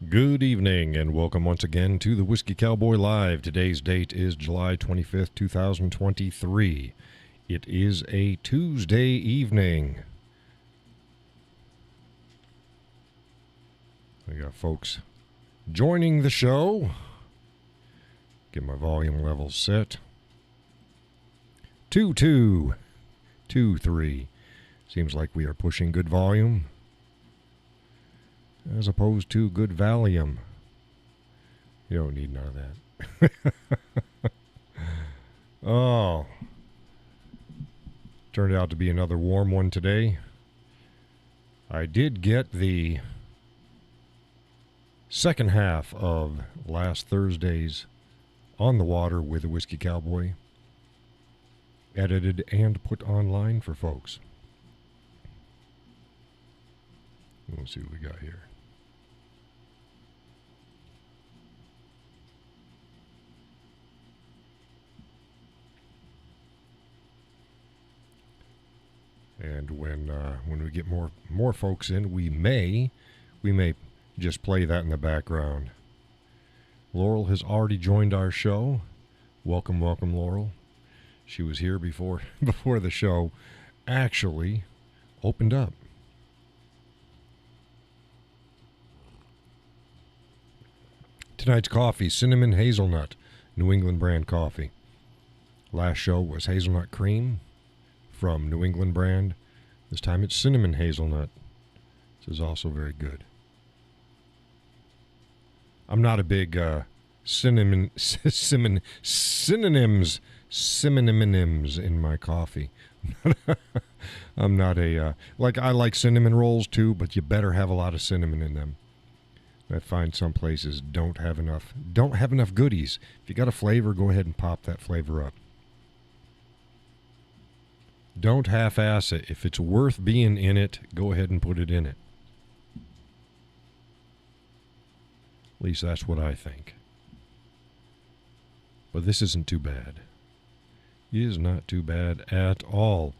Good evening, and welcome once again to the Whiskey Cowboy Live. Today's date is July 25th, 2023. It is a Tuesday evening. I got folks joining the show. Get my volume levels set. 2-2, 2-3. Seems like we are pushing good volume, as opposed to good Valium. You don't need none of that. Oh. Turned out to be another warm one today. I did get the second half of last Thursday's On the Water with the Whiskey Cowboy edited and put online for folks. Let's see what we got here. And when we get more folks in, we may just play that in the background. Laurel has already joined our show. Welcome, Laurel. She was here before the show actually opened up. Tonight's coffee, cinnamon hazelnut, New England brand coffee. Last show was hazelnut cream from New England brand. This time it's cinnamon hazelnut. This is also very good. I'm not a big synonyms in my coffee. I'm not a I like cinnamon rolls too, but you better have a lot of cinnamon in them. I find some places don't have enough goodies. If you got a flavor, go ahead and pop that flavor up. Don't half-ass it. If it's worth being in it, go ahead and put it in it. At least that's what I think. But this isn't too bad. It is not too bad at all.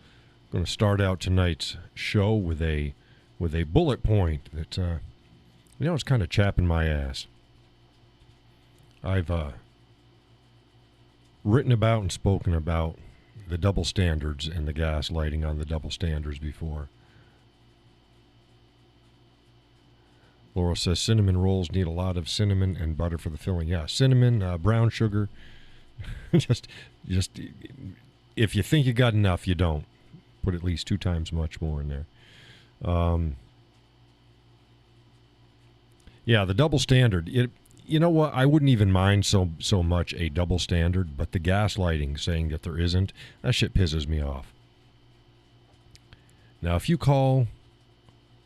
I'm going to start out tonight's show with a bullet point that it's kind of chapping my ass. I've written about and spoken about the double standards and the gaslighting on the double standards before. Laura says cinnamon rolls need a lot of cinnamon and butter for the filling. Yeah, cinnamon, brown sugar. just if you think you got enough, you don't. Put at least 2 times much more in there. Yeah, the double standard. You know what? I wouldn't even mind so much a double standard, but the gaslighting, saying that there isn't, that shit pisses me off. Now, if you call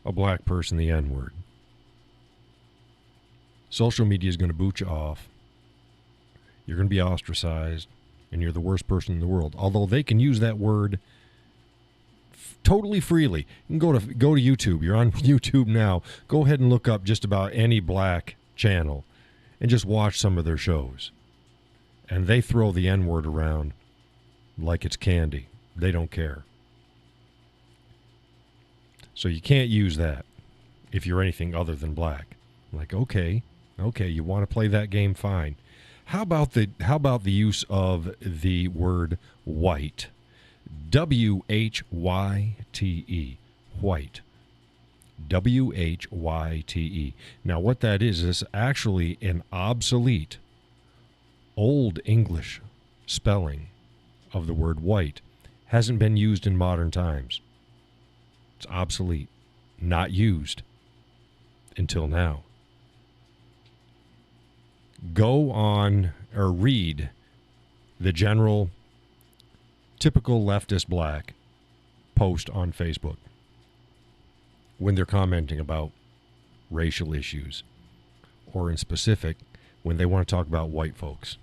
a black person the N-word, social media is going to boot you off. You're going to be ostracized, and you're the worst person in the world. Although they can use that word totally freely. You can go to YouTube. You're on YouTube now. Go ahead and look up just about any black channel and just watch some of their shows. And they throw the N-word around like it's candy. They don't care. So you can't use that if you're anything other than black. Like, okay, you want to play that game, fine. How about the use of the word white? W-H-Y-T-E. White. W-H-Y-T-E. Now, what that is actually an obsolete Old English spelling of the word white. Hasn't been used in modern times. It's obsolete. Not used until now. Go on or read the general typical leftist black post on Facebook when they're commenting about racial issues, or in specific when they want to talk about white folks,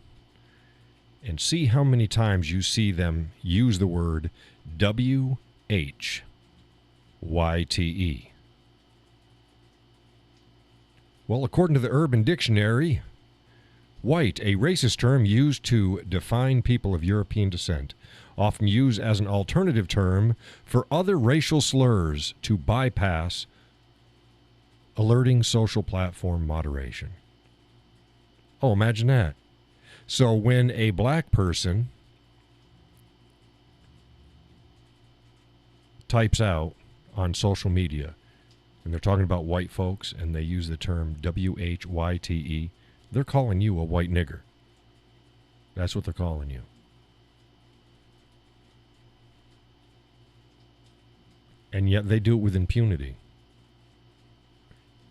and see how many times you see them use the word W-H-Y-T-E. Well, according to the Urban Dictionary, white, a racist term used to define people of European descent, often used as an alternative term for other racial slurs to bypass Alerting social platform moderation. Oh, imagine that. So when a black person types out on social media, and they're talking about white folks, and they use the term WHYTE, they're calling you a white nigger. That's what they're calling you. And yet they do it with impunity.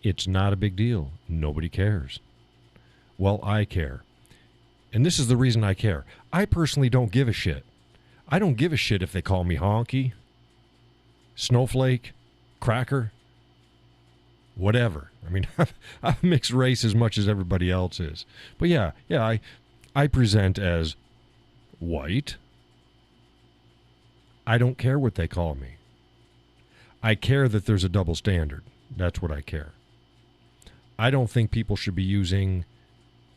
It's not a big deal. Nobody cares. Well, I care. And this is the reason I care. I personally don't give a shit. I don't give a shit if they call me honky, snowflake, cracker, whatever. I mean, I'm mixed race as much as everybody else is. But yeah, I present as white. I don't care what they call me. I care that there's a double standard. That's what I care. I don't think people should be using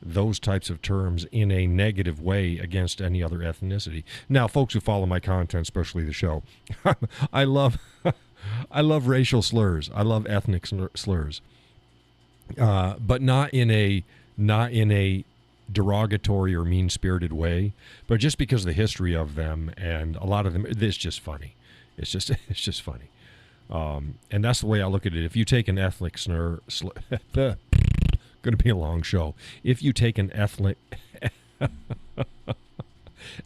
those types of terms in a negative way against any other ethnicity. Now, folks who follow my content, especially the show, I love racial slurs. I love ethnic slurs, but not in a derogatory or mean-spirited way. But just because of the history of them, and a lot of them, it's just funny. It's just funny. And that's the way I look at it. If you take an ethnic slur, going to be a long show. If you take an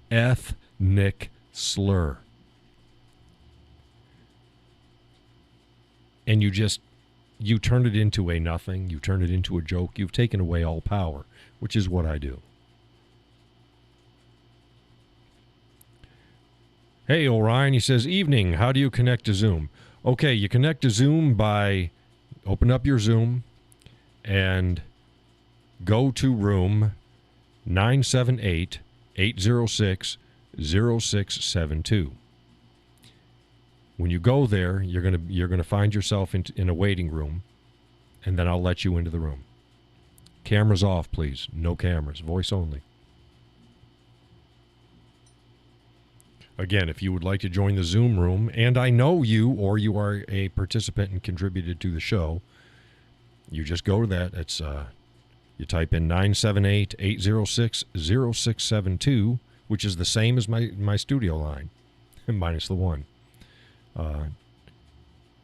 ethnic slur and you turn it into a nothing, you turn it into a joke, you've taken away all power, which is what I do. Hey, Orion, he says, evening, how do you connect to Zoom? Okay, you connect to Zoom by open up your Zoom and go to room 978-806-0672. When you go there, you're gonna find yourself in a waiting room, and then I'll let you into the room. Cameras off, please. No cameras. Voice only. Again, if you would like to join the Zoom room, and I know you, or you are a participant and contributed to the show, you just go to that. It's you type in 978-806-0672, which is the same as my studio line, minus the one.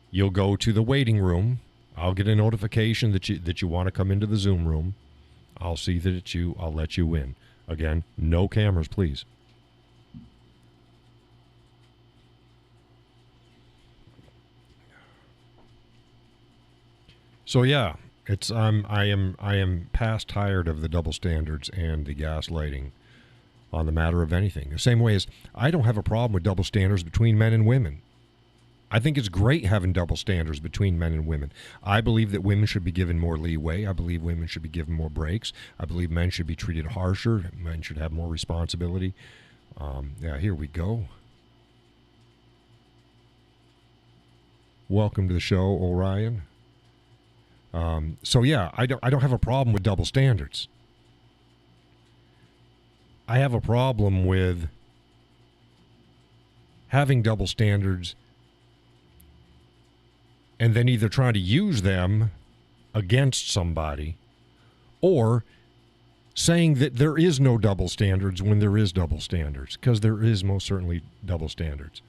You'll go to the waiting room. I'll get a notification that you want to come into the Zoom room. I'll see that it's you. I'll let you in. Again, no cameras, please. So yeah, I am past tired of the double standards and the gaslighting on the matter of anything. The same way as I don't have a problem with double standards between men and women. I think it's great having double standards between men and women. I believe that women should be given more leeway. I believe women should be given more breaks. I believe men should be treated harsher. Men should have more responsibility. Yeah, here we go. Welcome to the show, Orion. So yeah, I don't have a problem with double standards. I have a problem with having double standards and then either trying to use them against somebody or saying that there is no double standards when there is double standards, because there is most certainly double standards.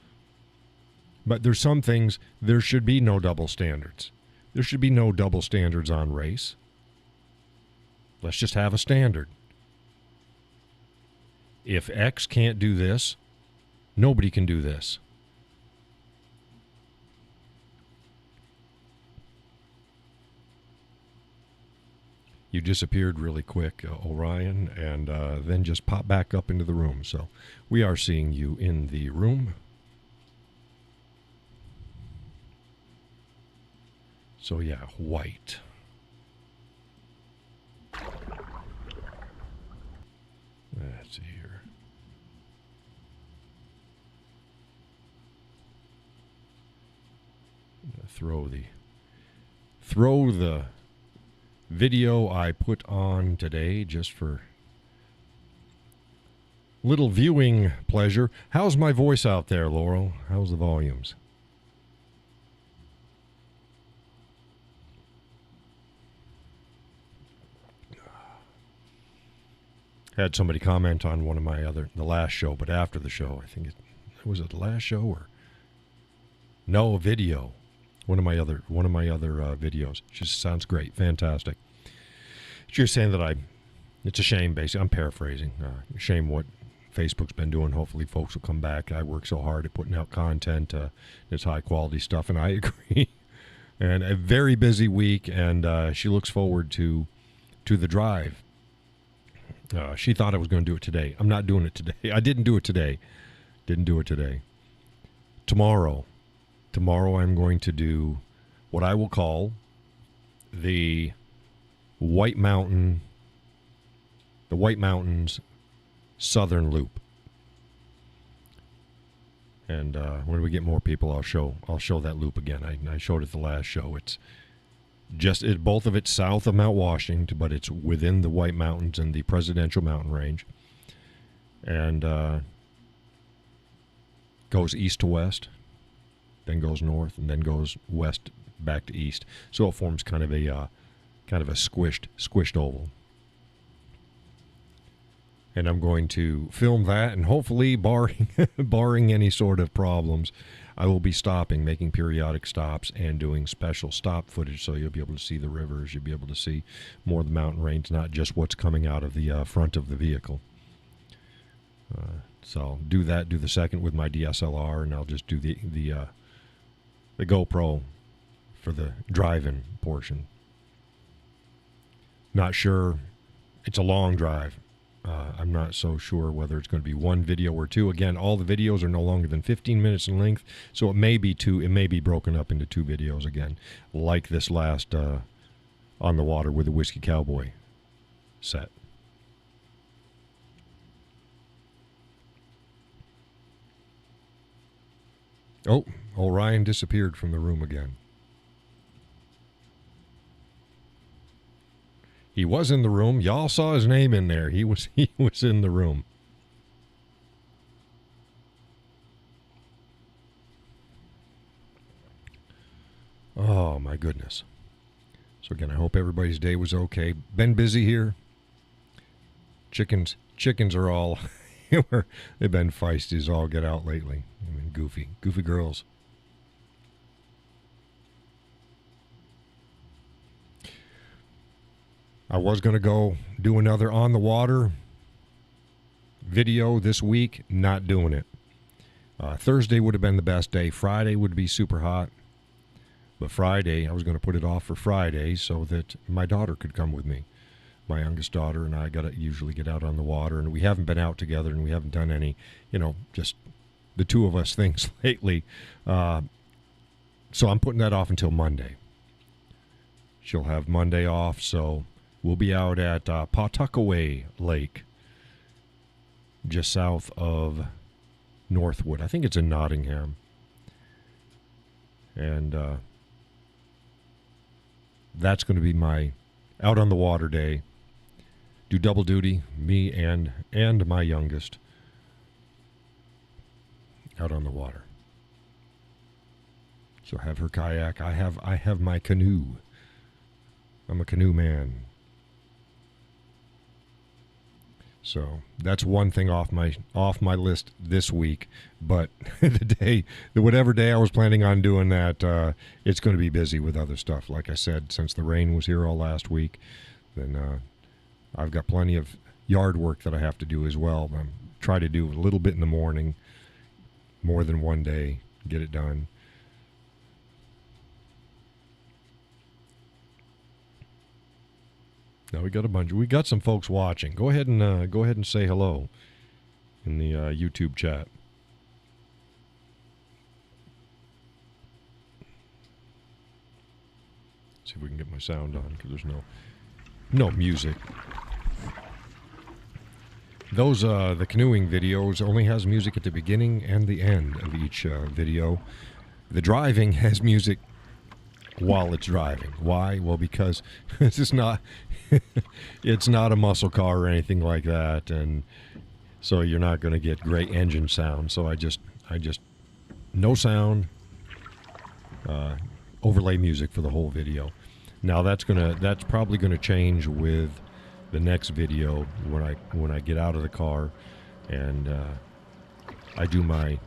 But there's some things there should be no double standards. There should be no double standards on race. Let's just have a standard. If X can't do this, nobody can do this. You disappeared really quick, Orion, and then just popped back up into the room. So we are seeing you in the room. So yeah, white. Let's see here. Throw the video I put on today just for little viewing pleasure. How's my voice out there, Laurel? How's the volumes? Had somebody comment on one of my the last show, but after the show, I think was it the last show or no, a video. One of my other videos. Just sounds great, fantastic. She's saying that it's a shame, basically. I'm paraphrasing. Shame what Facebook's been doing. Hopefully, folks will come back. I work so hard at putting out content. It's high quality stuff, and I agree. And a very busy week, and she looks forward to the drive. She thought I was going to do it today. I'm not doing it today. I didn't do it today. Tomorrow I'm going to do what I will call the White Mountains Southern Loop. And when we get more people, I'll show that loop again. I showed it the last show. It's both of it's south of Mount Washington, but it's within the White Mountains and the Presidential Mountain Range, and goes east to west, then goes north, and then goes west back to east. So it forms kind of a squished oval. And I'm going to film that, and hopefully, barring any sort of problems, I will be stopping, making periodic stops, and doing special stop footage, so you'll be able to see the rivers, you'll be able to see more of the mountain range, not just what's coming out of the front of the vehicle. So I'll do the second with my DSLR, and I'll just do the GoPro for the drive-in portion. Not sure. It's a long drive. I'm not so sure whether it's going to be one video or two. Again, all the videos are no longer than 15 minutes in length, so it may be two. It may be broken up into two videos again, like this last On the Water with the Whiskey Cowboy set. Oh, Orion disappeared from the room again. He was in the room. Y'all saw his name in there. He was in the room. Oh, my goodness. So again, I hope everybody's day was okay. Been busy here. Chickens are all they've been feisty as all get out lately. I mean, goofy girls. I was going to go do another On the Water video this week. Not doing it. Thursday would have been the best day. Friday would be super hot. But Friday, I was going to put it off for Friday so that my daughter could come with me. My youngest daughter and I usually get out on the water, and we haven't been out together, and we haven't done any, just the two of us things lately. So I'm putting that off until Monday. She'll have Monday off, so we'll be out at Pawtuckaway Lake, just south of Northwood. I think it's in Nottingham. And that's going to be my out on the water day. Do double duty, me and my youngest out on the water. She'll have her kayak. I have my canoe. I'm a canoe man. So that's one thing off my list this week. But whatever day I was planning on doing that, it's going to be busy with other stuff. Like I said, since the rain was here all last week, then I've got plenty of yard work that I have to do as well. I'm try to do a little bit in the morning, more than one day, get it done. Now we got some folks watching. Go ahead and say hello in the YouTube chat. See if we can get my sound on, because there's no music. Those the canoeing videos only has music at the beginning and the end of each video. The driving has music while it's driving. Why? Well, because it's not a muscle car or anything like that, and so you're not going to get great engine sound. So I just no sound, overlay music for the whole video. Now that's probably gonna change with the next video when I get out of the car and I do my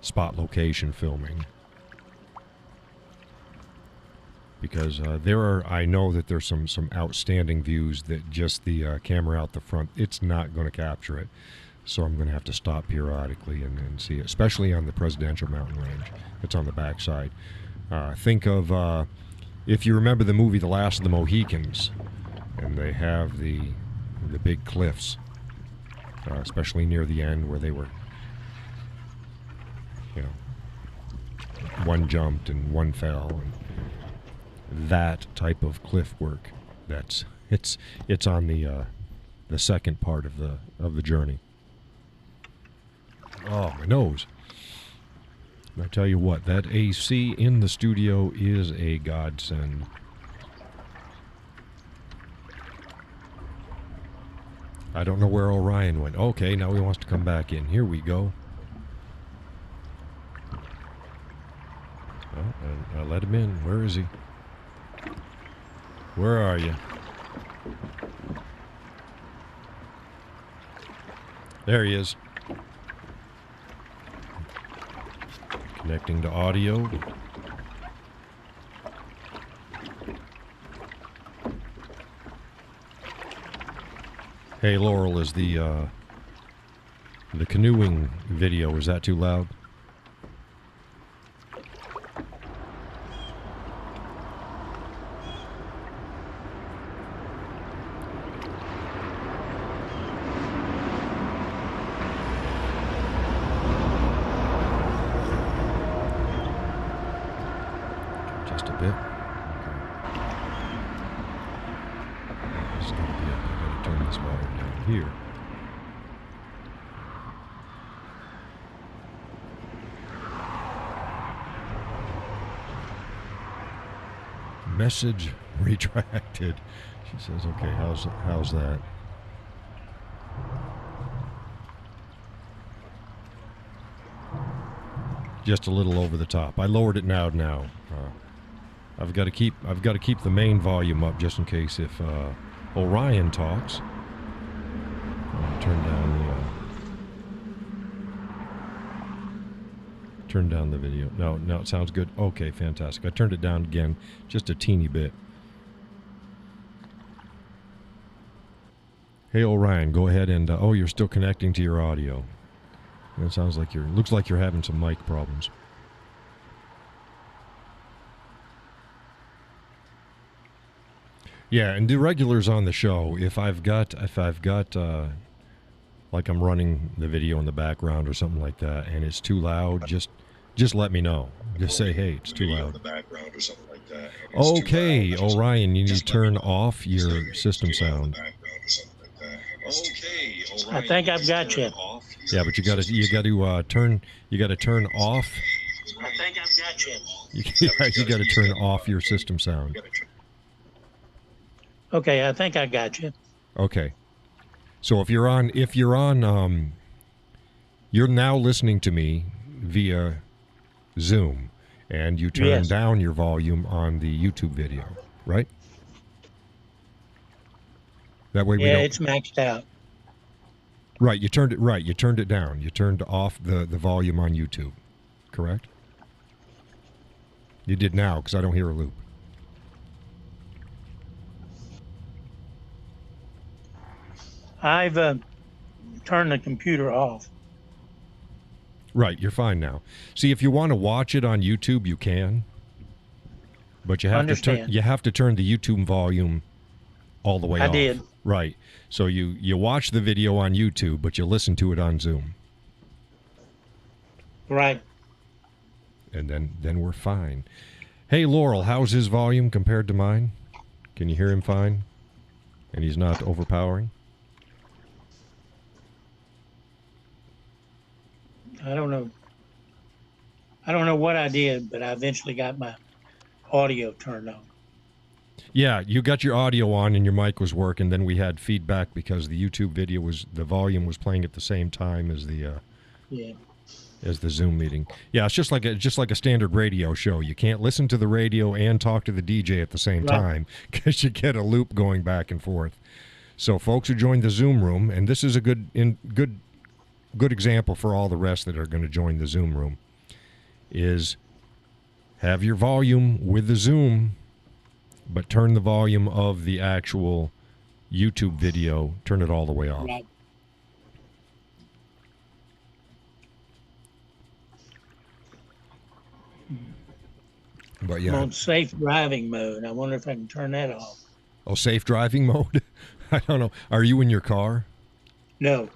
spot location filming. Because I know that there's some outstanding views that just the camera out the front, it's not going to capture it. So I'm going to have to stop periodically and see it, especially on the Presidential Mountain Range. It's on the backside. Think of, if you remember the movie The Last of the Mohicans, and they have the big cliffs, especially near the end where they were, one jumped and one fell, and that type of cliff work. It's on the second part of the journey. Oh, my nose. I tell you what, that AC in the studio is a godsend. I don't know where Orion went. Okay, now he wants to come back in. Here we go. Oh, I let him in. Where is he? Where are you? There he is. Connecting to audio. Hey, Laurel, is the canoeing video, is that too loud? Just a bit. It's gonna be up. I gotta turn this volume down here. Message retracted. She says, okay, how's that? Just a little over the top. I lowered it now. I've got to keep the main volume up just in case if Orion talks. Turn down the video. No, it sounds good. Okay, fantastic. I turned it down again, just a teeny bit. Hey, Orion, go ahead and you're still connecting to your audio. It sounds like looks like you're having some mic problems. Yeah, and the regulars on the show, if I've got like I'm running the video in the background or something like that, and it's too loud, just let me know. Just say, hey, it's too loud. Okay, Orion, you need to turn off your system sound. I think I've got you. Yeah, but you got to turn off. I think I've got you. You got to turn off your system sound. Okay, I think I got you. Okay. So if you're on you're now listening to me via Zoom, and you turn down your volume on the YouTube video, right? That way we don't. Yeah, it's maxed out. Right, you turned it down. You turned off the volume on YouTube, correct? You did now, because I don't hear a loop. I've turned the computer off. Right, you're fine now. See, if you want to watch it on YouTube, you can. But you have to turn the YouTube volume all the way off. I did. Right. So you watch the video on YouTube, but you listen to it on Zoom. Right. And then we're fine. Hey, Laurel, how's his volume compared to mine? Can you hear him fine? And he's not overpowering? I don't know. I don't know what I did, but I eventually got my audio turned on. Yeah, you got your audio on and your mic was working. Then we had feedback because the YouTube video the volume was playing at the same time as the. Yeah. as the Zoom meeting. Yeah, it's just like a standard radio show. You can't listen to the radio and talk to the DJ at the same Right. time because you get a loop going back and forth. So, folks who joined the Zoom room, and this is a good example for all the rest that are going to join the Zoom room, is have your volume with the Zoom, but turn the volume of the actual YouTube video, turn it all the way off. Right. But I'm yeah, on safe driving mode. I wonder if I can turn that off. oh, safe driving mode. I don't know. Are you in your car? No.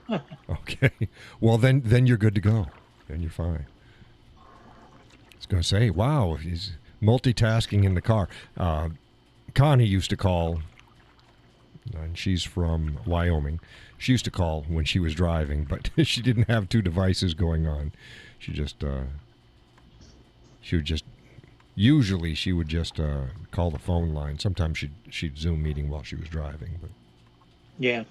Okay. Well, then you're good to go. Then you're fine. I was going to say, wow, he's multitasking in the car. Connie used to call, and she's from Wyoming. She used to call when she was driving, but she didn't have two devices going on. She would just usually she would just call the phone line. Sometimes she'd Zoom meeting while she was driving. But Yeah.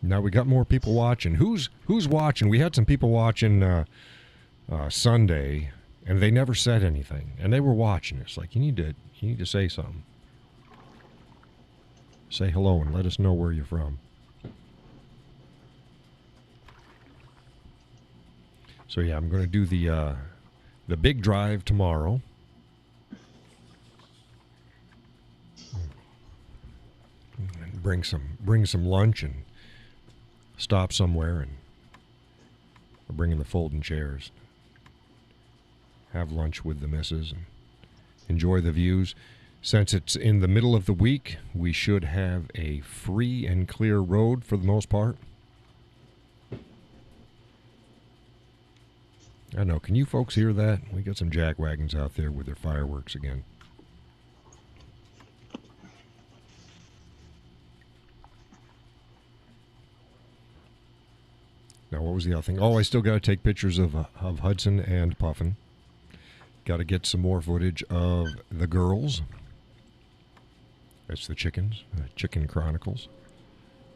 now we got more people watching. Who's watching? We had some people watching Sunday, and they never said anything, and they were watching. It's like you need to say something. Say hello and let us know where you're from. So yeah, I'm going to do the big drive tomorrow. And bring some lunch and stop somewhere and bring in the folding chairs. Have lunch with the missus and enjoy the views. Since it's in the middle of the week, we should have a free and clear road for the most part. I know. Can you folks hear that? We got some jack wagons out there with their fireworks again. Now, what was the other thing? Oh, I still got to take pictures of Hudson and Puffin. Got to get some more footage of the girls. That's the chickens, Chicken Chronicles.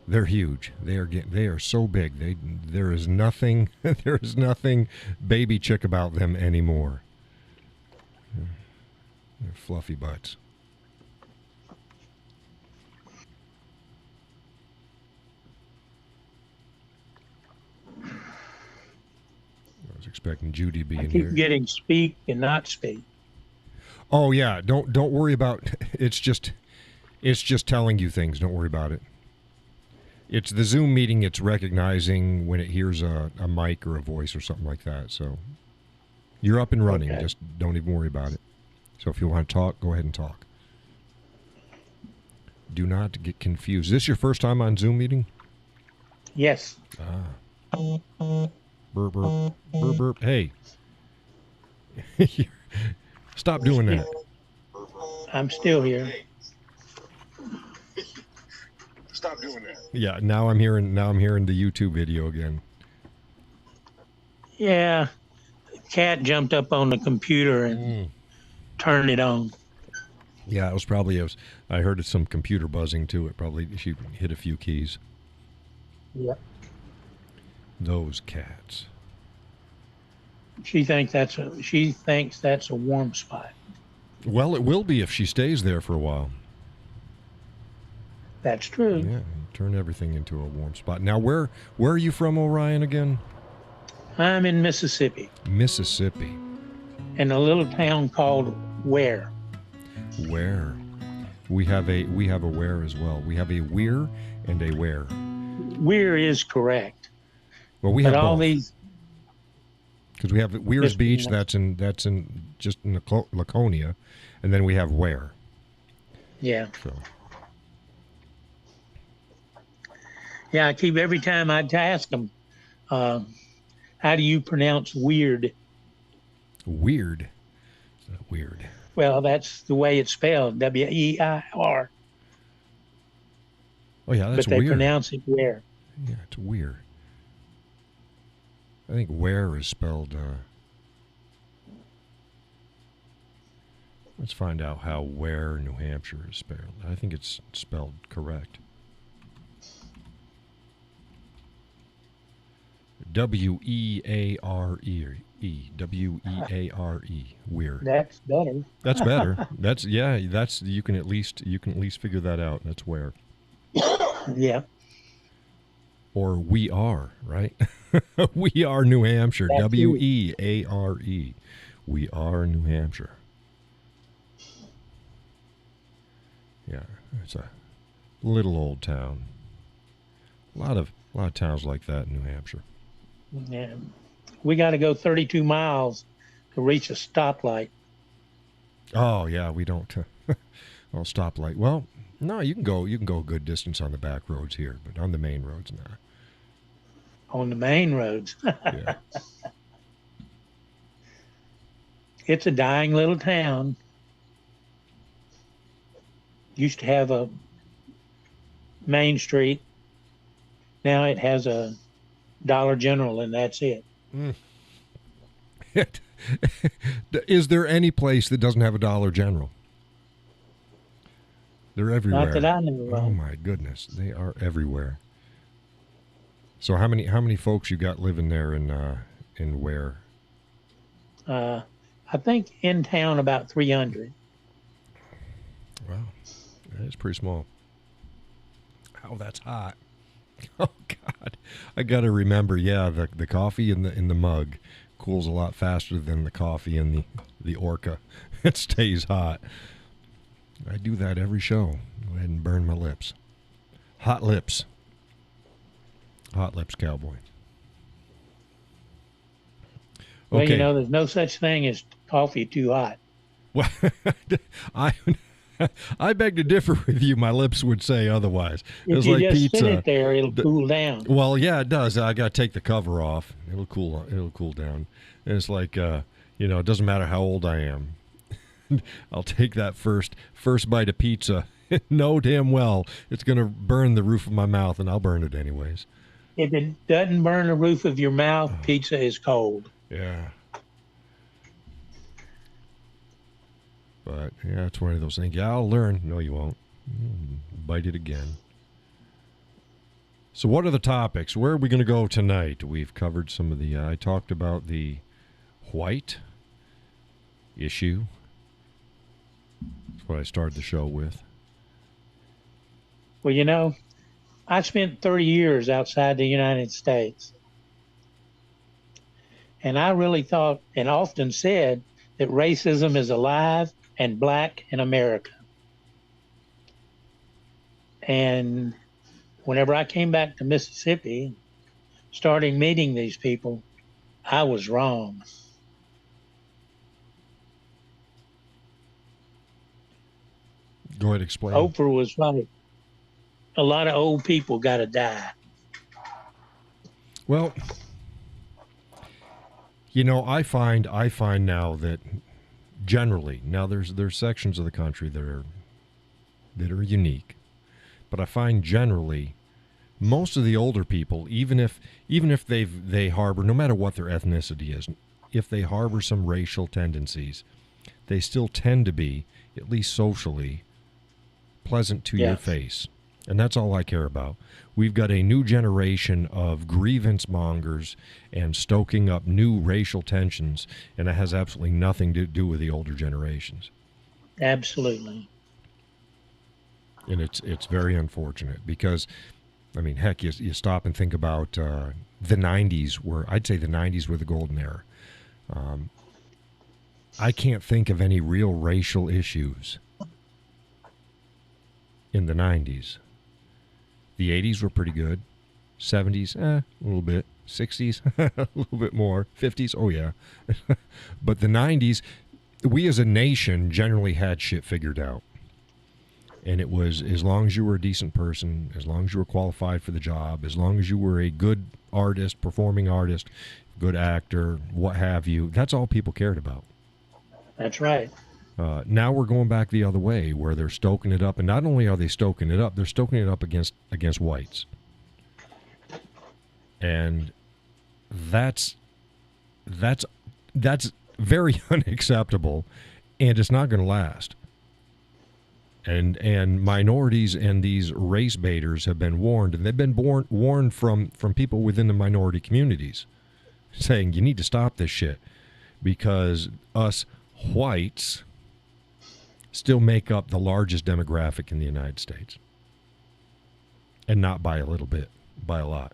They're huge. They are so big. There is nothing baby chick about them anymore. They're fluffy butts. I was expecting Judy to be I in keep here. getting speak and not speak. Oh yeah, don't worry about. It's just telling you things. Don't worry about it. It's the Zoom meeting. It's recognizing when it hears a mic or a voice or something like that. So you're up and running. Okay. Just don't even worry about it. So if you want to talk, go ahead and talk. Do not get confused. Is this your first time on Zoom meeting? Yes. Burp, burp, burp, burp. Hey. Stop doing that. I'm still here. Stop doing that. Yeah, now I'm hearing the YouTube video again. Yeah. Cat jumped up on the computer and turned it on. Yeah, it was probably I heard some computer buzzing too. It probably she hit a few keys. Yep. Those cats. She thinks that's a warm spot. Well, it will be if she stays there for a while. That's true. Yeah, turn everything into a warm spot. Now, where are you from, Orion, again? I'm in Mississippi, Mississippi. in a little town called Ware. Where? We have a where as well. We have a weir and a where. Weir is correct. Well, we have But all both. these, Because we have Weir's Yes, Beach. yes. That's in Laconia, and then we have where. yeah. So Yeah, I keep every time I ask them, how do you pronounce weird? weird. It's not weird. Well, that's the way it's spelled, W-E-I-R. Oh yeah, that's But they weird. pronounce it where. Yeah, it's weird. I think where is spelled. Let's find out how Ware, New Hampshire is spelled. I think it's spelled correct. Weare. Weare. That's better. That's better. That's you can at least figure that out. That's where. Yeah, Or we are, right? We are New Hampshire. that's it. Weare. We are New Hampshire. Yeah, it's a little old town. A lot of towns like that in New Hampshire. Yeah. We got to go 32 miles to reach a stoplight. Oh yeah, we don't. Oh, stoplight. Well, no, you can go a good distance on the back roads here, but on the main roads, nah. On the main roads. Yeah. It's a dying little town. Used to have a main street. Now it has a Dollar General, and that's it. Is there any place that doesn't have a Dollar General? They're everywhere. Not that I know of. Oh my goodness, they are everywhere. So how many folks you got living there in where? I think in town about 300. Wow, that is pretty small. Oh, that's hot. Oh God, I got to remember. Yeah, the coffee in the mug cools a lot faster than the coffee in the Orca. It stays hot. I do that every show. Go ahead and burn my lips. Hot lips. Hot lips, Cowboy. Well, Okay. you know, there's no such thing as coffee too hot. Well, I beg to differ with you. My lips would say otherwise. If It's you like just pizza. sit it there, it'll cool down. Well, yeah, it does. I got to take the cover off. It'll cool down. And it's like, it doesn't matter how old I am. I'll take that first bite of pizza. Know damn well it's going to burn the roof of my mouth, and I'll burn it anyways. If it doesn't burn the roof of your mouth, pizza is cold. Yeah. But, yeah, it's one of those things. Yeah, I'll learn. No, you won't. Bite it again. So what are the topics? Where are we going to go tonight? We've covered some of the... I talked about the white issue. That's what I started the show with. Well, you know, I spent 30 years outside the United States. And I really thought and often said that racism is alive and black in America. And whenever I came back to Mississippi, starting meeting these people, I was wrong. Go ahead, explain. Oprah was right. A lot of old people got to die. Well, I find now that generally, now there's sections of the country that are unique, but I find generally most of the older people, even if they harbor, no matter what their ethnicity is, if they harbor some racial tendencies, they still tend to be, at least socially, pleasant to your face. And that's all I care about. We've got a new generation of grievance mongers and stoking up new racial tensions, and it has absolutely nothing to do with the older generations. Absolutely. And it's very unfortunate because, I mean, heck, you stop and think about the 90s, I'd say the 90s were the golden era. I can't think of any real racial issues in the 90s. The 80s were pretty good. 70s, a little bit. 60s, a little bit more. 50s, oh yeah. But the 90s, we as a nation generally had shit figured out. And it was, as long as you were a decent person, as long as you were qualified for the job, as long as you were a good artist, performing artist, good actor, what have you, that's all people cared about. That's right. Now we're going back the other way, where they're stoking it up, and not only are they stoking it up, they're stoking it up against whites, and that's very unacceptable, and it's not going to last. And minorities and these race baiters have been warned, and they've been warned from people within the minority communities, saying you need to stop this shit because us whites still make up the largest demographic in the United States, and not by a little bit, by a lot.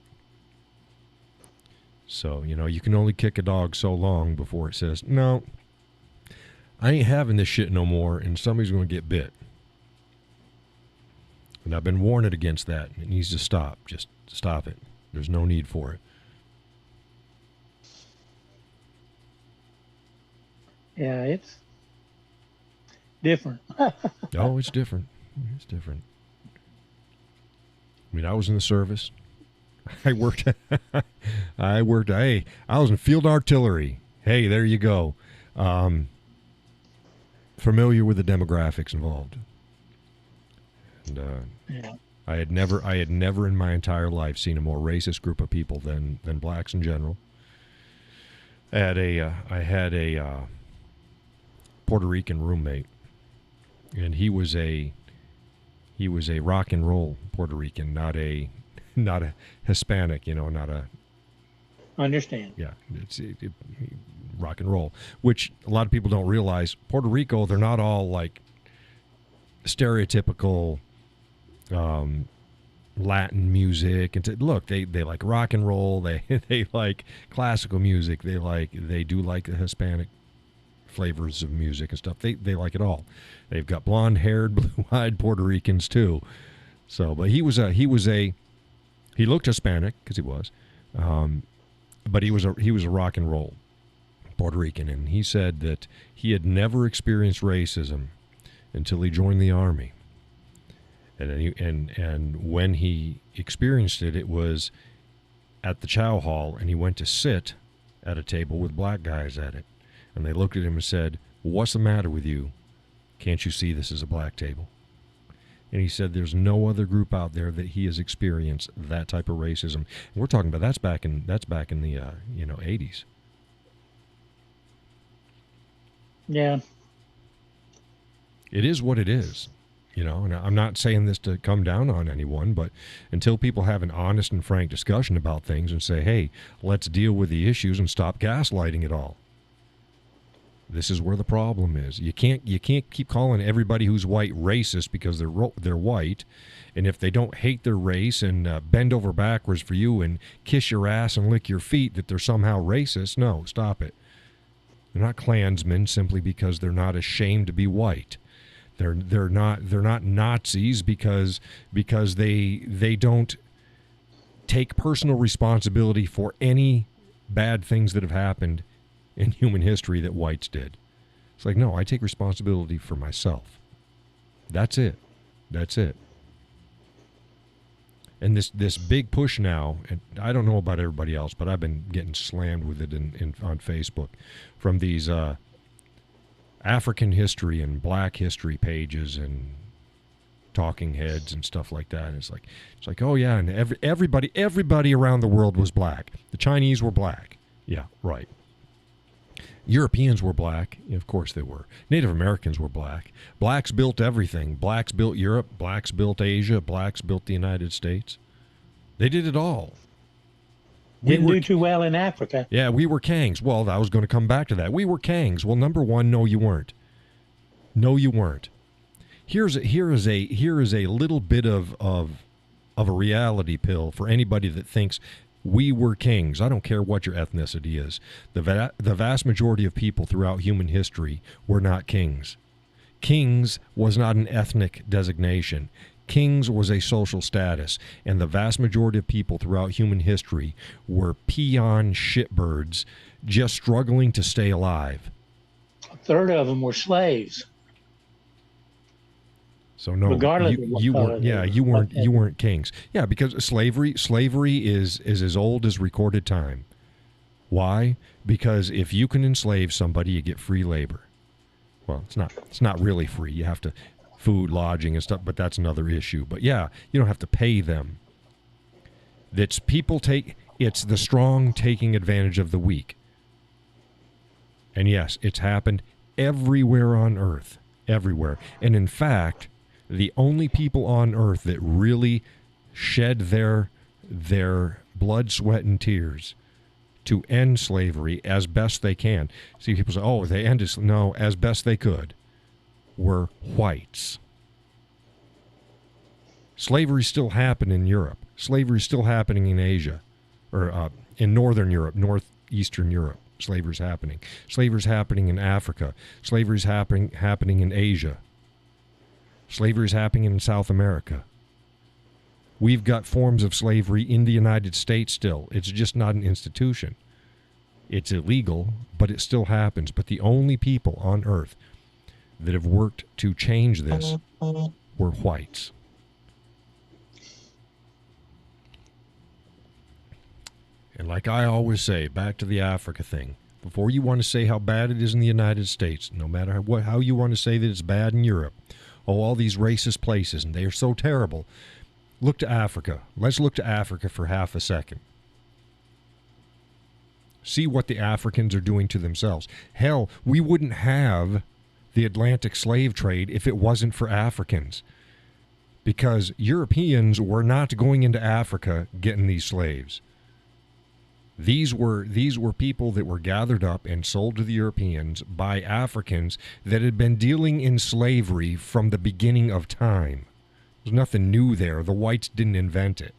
So, you can only kick a dog so long before it says, no, I ain't having this shit no more, and somebody's going to get bit. And I've been warned against that. It needs to stop. Just stop it. There's no need for it. Yeah, it's different. Oh, it's different. It's different. I mean, I was in the service. I was in field artillery. Hey, there you go. Familiar with the demographics involved. And Yeah. I had never in my entire life seen a more racist group of people than blacks in general. I had a Puerto Rican roommate, and he was a rock and roll Puerto Rican, not a Hispanic, not a. Understand. Yeah, it's rock and roll, which a lot of people don't realize. Puerto Rico, they're not all like stereotypical Latin music, and look, they like rock and roll. They like classical music. They do like the Hispanic flavors of music and stuff. They like it all. They've got blonde-haired, blue-eyed Puerto Ricans too. So, but he looked Hispanic because he was, but he was a rock and roll Puerto Rican, and he said that he had never experienced racism until he joined the Army. And when he experienced it, it was at the chow hall, and he went to sit at a table with black guys at it. And they looked at him and said, "What's the matter with you? Can't you see this is a black table?" And he said there's no other group out there that he has experienced that type of racism. And we're talking about that's back in the 80s. Yeah. It is what it is. And I'm not saying this to come down on anyone, but until people have an honest and frank discussion about things and say, hey, let's deal with the issues and stop gaslighting it all. This is where the problem is. You can't keep calling everybody who's white racist because they're white, and if they don't hate their race and bend over backwards for you and kiss your ass and lick your feet, that they're somehow racist. No, stop it. They're not Klansmen simply because they're not ashamed to be white. They're not Nazis because they don't take personal responsibility for any bad things that have happened in human history that whites did. It's like, no, I take responsibility for myself. That's it. And this big push now, and I don't know about everybody else, but I've been getting slammed with it on Facebook from these African history and black history pages and talking heads and stuff like that. And it's like, oh yeah, and everybody around the world was black. The Chinese were black. Yeah, right. Europeans were black. Of course they were. Native Americans were black. Blacks built everything. Blacks built Europe. Blacks built Asia. Blacks built the United States. They did it all. Didn't do too well in Africa. Yeah, we were kings. Well, I was going to come back to that. We were kings. Well, number one, no, you weren't. No, you weren't. Here is a little bit of a reality pill for anybody that thinks we were kings. I don't care what your ethnicity is. The vast majority of people throughout human history were not kings. Kings was not an ethnic designation. Kings was a social status, and the vast majority of people throughout human history were peon shitbirds just struggling to stay alive. A third of them were slaves. So no, regardless of what color you weren't kings. Yeah, because slavery is as old as recorded time. Why? Because if you can enslave somebody, you get free labor. Well, it's not really free. You have to food, lodging, and stuff, but that's another issue. But yeah, you don't have to pay them. It's the strong taking advantage of the weak. And yes, it's happened everywhere on earth. Everywhere. And in fact, The only people on earth that really shed their blood, sweat, and tears to end slavery as best they can. See, people say, oh, they ended. No, as best they could, were whites. Slavery's still happening in Europe. Slavery's still happening in Asia, or in Northern Europe, Northeastern Europe. Slavery's happening. Slavery's happening in Africa. Slavery's happening in Asia. Slavery's happening in South America. We've got forms of slavery in the United States still. It's just not an institution. It's illegal, but it still happens. But the only people on earth that have worked to change this were whites. And like I always say, back to the Africa thing, before you want to say how bad it is in the United States, no matter how you want to say that it's bad in Europe, oh, all these racist places, and they are so terrible, look to Africa. Let's look to Africa for half a second. See what the Africans are doing to themselves. Hell, we wouldn't have the Atlantic slave trade if it wasn't for Africans. Because Europeans were not going into Africa getting these slaves. These were people that were gathered up and sold to the Europeans by Africans that had been dealing in slavery from the beginning of time. There's nothing new there. The whites didn't invent it.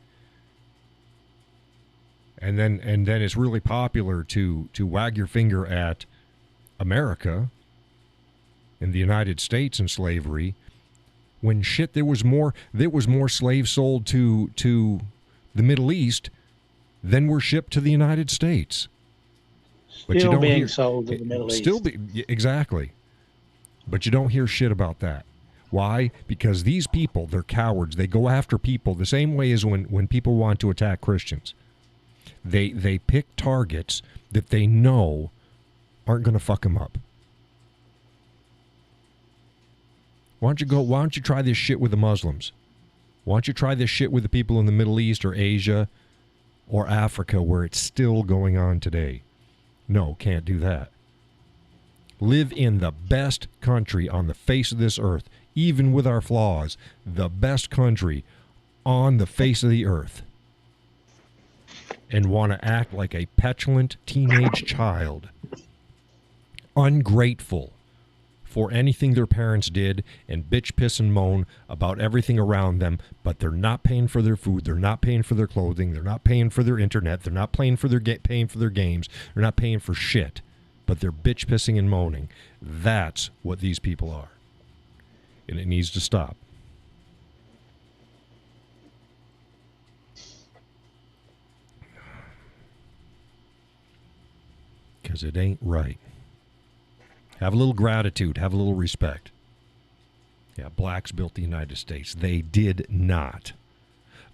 And then it's really popular to wag your finger at America and the United States and slavery when shit there was more slaves sold to the Middle East than were shipped to the United States. But you don't being hear, sold to the Middle East. Exactly. But you don't hear shit about that. Why? Because these people, they're cowards. They go after people the same way as when people want to attack Christians. They pick targets that they know aren't going to fuck them up. Why don't you try this shit with the Muslims? Why don't you try this shit with the people in the Middle East or Asia or Africa where it's still going on today? No, can't do that. Live in the best country on the face of this earth, even with our flaws, the best country on the face of the earth, and want to act like a petulant teenage child, ungrateful for anything their parents did, and bitch, piss, and moan about everything around them, but they're not paying for their food, they're not paying for their clothing, they're not paying for their internet, they're not paying for their games, they're not paying for shit, but they're bitch, pissing, and moaning. That's what these people are. And it needs to stop. Because it ain't right. Have a little gratitude. Have a little respect. Yeah, blacks built the United States. They did not.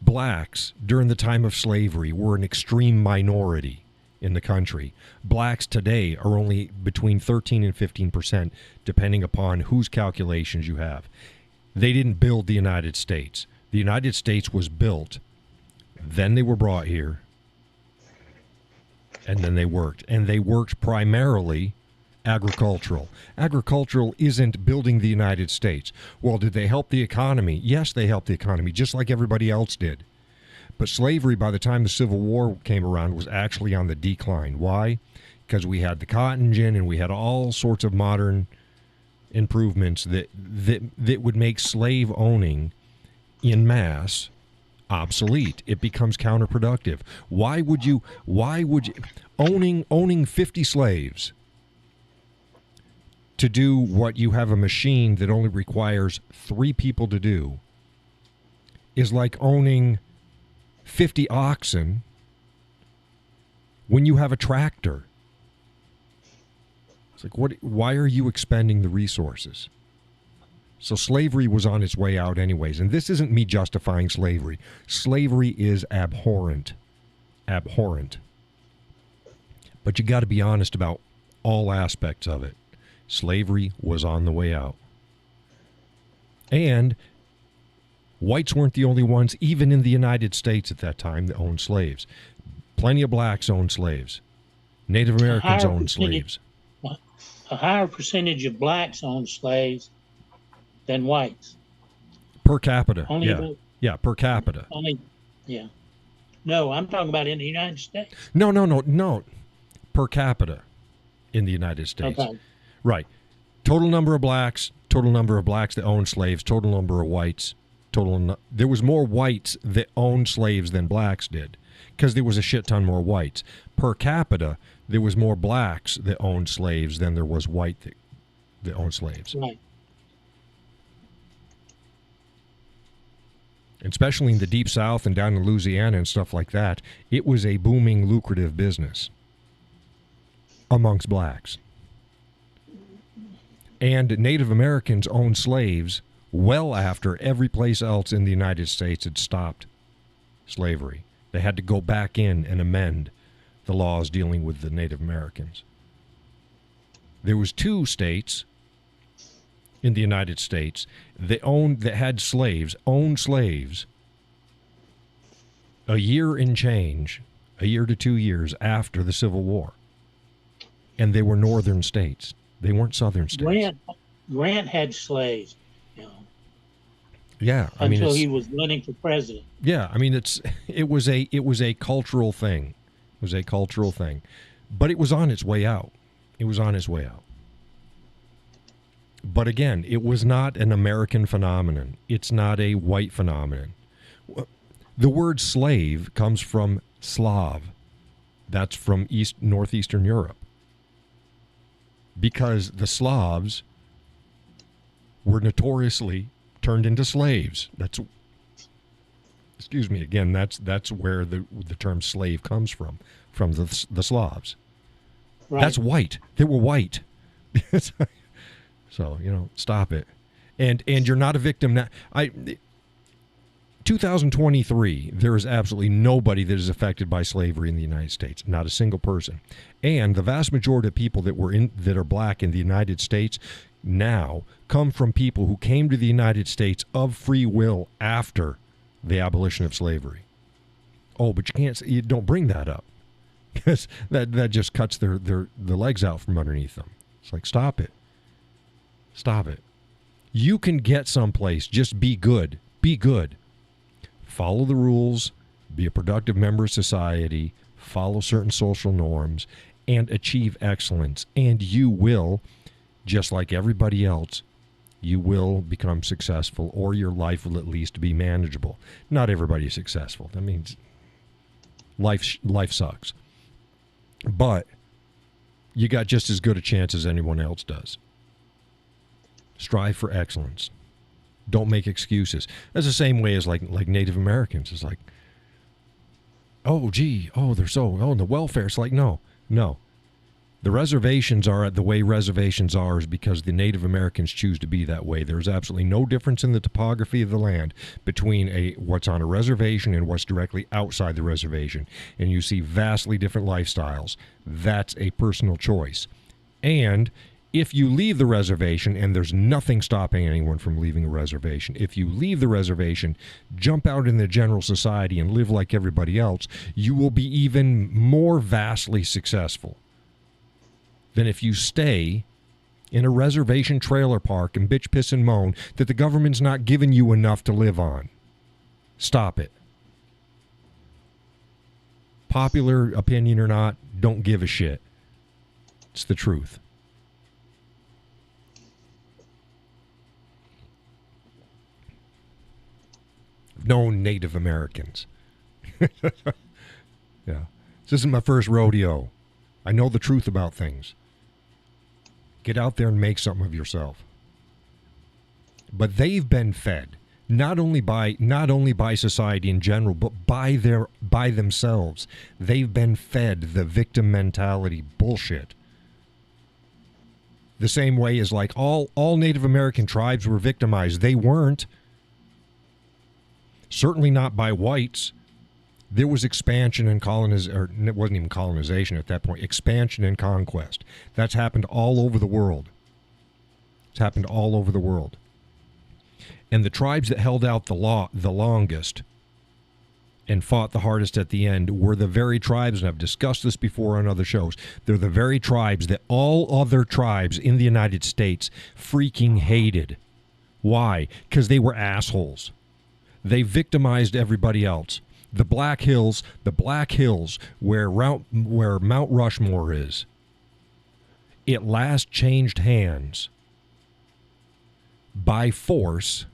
Blacks, during the time of slavery, were an extreme minority in the country. Blacks today are only between 13 and 15%, depending upon whose calculations you have. They didn't build the United States. The United States was built. Then they were brought here. And then they worked. And they worked primarily agricultural. Agricultural isn't building the United States. Well, did they help the economy? Yes, they helped the economy, just like everybody else did. But slavery, by the time the Civil War came around, was actually on the decline. Why? Because we had the cotton gin and we had all sorts of modern improvements that would make slave owning en masse obsolete. It becomes counterproductive. Why would you owning 50 slaves to do what you have a machine that only requires 3 people to do is like owning 50 oxen when you have a tractor. It's like, why are you expending the resources? So slavery was on its way out anyways. And this isn't me justifying slavery. Slavery is abhorrent. Abhorrent. But you got to be honest about all aspects of it. Slavery was on the way out. And whites weren't the only ones, even in the United States at that time, that owned slaves. Plenty of blacks owned slaves. Native Americans owned slaves. A higher percentage of blacks owned slaves than whites. Per capita. Only Yeah. the, Yeah, per capita. only, yeah. No, I'm talking about in the United States. No. Per capita in the United States. Okay. Right. Total number of blacks that owned slaves, total number of whites, there was more whites that owned slaves than blacks did because there was a shit ton more whites. Per capita, there was more blacks that owned slaves than there was white that owned slaves. Right. Especially in the Deep South and down in Louisiana and stuff like that, it was a booming, lucrative business amongst blacks. And Native Americans owned slaves well after every place else in the United States had stopped slavery. They had to go back in and amend the laws dealing with the Native Americans. There was 2 states in the United States that had slaves, owned slaves, a year to 2 years after the Civil War. And they were northern states. They weren't southern states. Grant had slaves, Yeah, I mean, until he was running for president. Yeah, I mean, it was a cultural thing. It was a cultural thing, but it was on its way out. But again, it was not an American phenomenon. It's not a white phenomenon. The word slave comes from Slav. That's from northeastern Europe. Because the Slavs were notoriously turned into slaves. That's where the term slave comes from the Slavs. Right. That's white. They were white. So, stop it. And you're not a victim now. 2023, there is absolutely nobody that is affected by slavery in the United States. Not a single person. And the vast majority of people that are black in the United States now come from people who came to the United States of free will after the abolition of slavery. Oh, but you don't bring that up, because that just cuts their legs out from underneath them. It's like, stop it. You can get someplace. Just be good. Follow the rules, be a productive member of society, follow certain social norms, and achieve excellence. And you will, just like everybody else, you will become successful, or your life will at least be manageable. Not everybody is successful. That means life sucks. But you got just as good a chance as anyone else does. Strive for excellence. Don't make excuses. That's the same way as like Native Americans. It's like, the welfare. It's like, no. The reservations are the way reservations are is because the Native Americans choose to be that way. There's absolutely no difference in the topography of the land between what's on a reservation and what's directly outside the reservation. And you see vastly different lifestyles. That's a personal choice. And if you leave the reservation, and there's nothing stopping anyone from leaving a reservation, if you leave the reservation, jump out in the general society and live like everybody else, you will be even more vastly successful than if you stay in a reservation trailer park and bitch, piss, and moan that the government's not giving you enough to live on. Stop it. Popular opinion or not, don't give a shit. It's the truth. Known Native Americans. Yeah. This isn't my first rodeo. I know the truth about things. Get out there and make something of yourself. But they've been fed not only by society in general, but by themselves. They've been fed the victim mentality bullshit. The same way as like all Native American tribes were victimized. They weren't. Certainly not by whites. There was expansion and colonization, or it wasn't even colonization at that point, expansion and conquest. That's happened all over the world. It's happened all over the world. And the tribes that held out the longest and fought the hardest at the end were the very tribes, and I've discussed this before on other shows, they're the very tribes that all other tribes in the United States freaking hated Why? Because they were assholes. They victimized everybody else. The Black Hills, where Mount Rushmore is, it last changed hands by force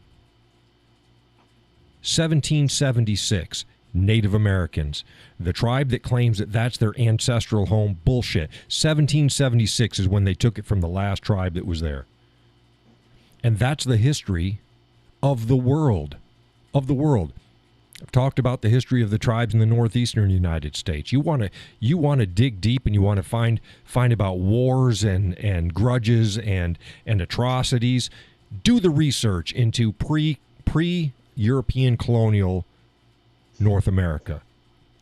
1776. Native Americans. The tribe that claims that that's their ancestral home, bullshit. 1776 is when they took it from the last tribe that was there. And that's the history of the world. Of the world. I've talked about the history of the tribes in the northeastern United States. You want to dig deep, and you want to find about wars and grudges and atrocities. Do the research into pre-European colonial North America.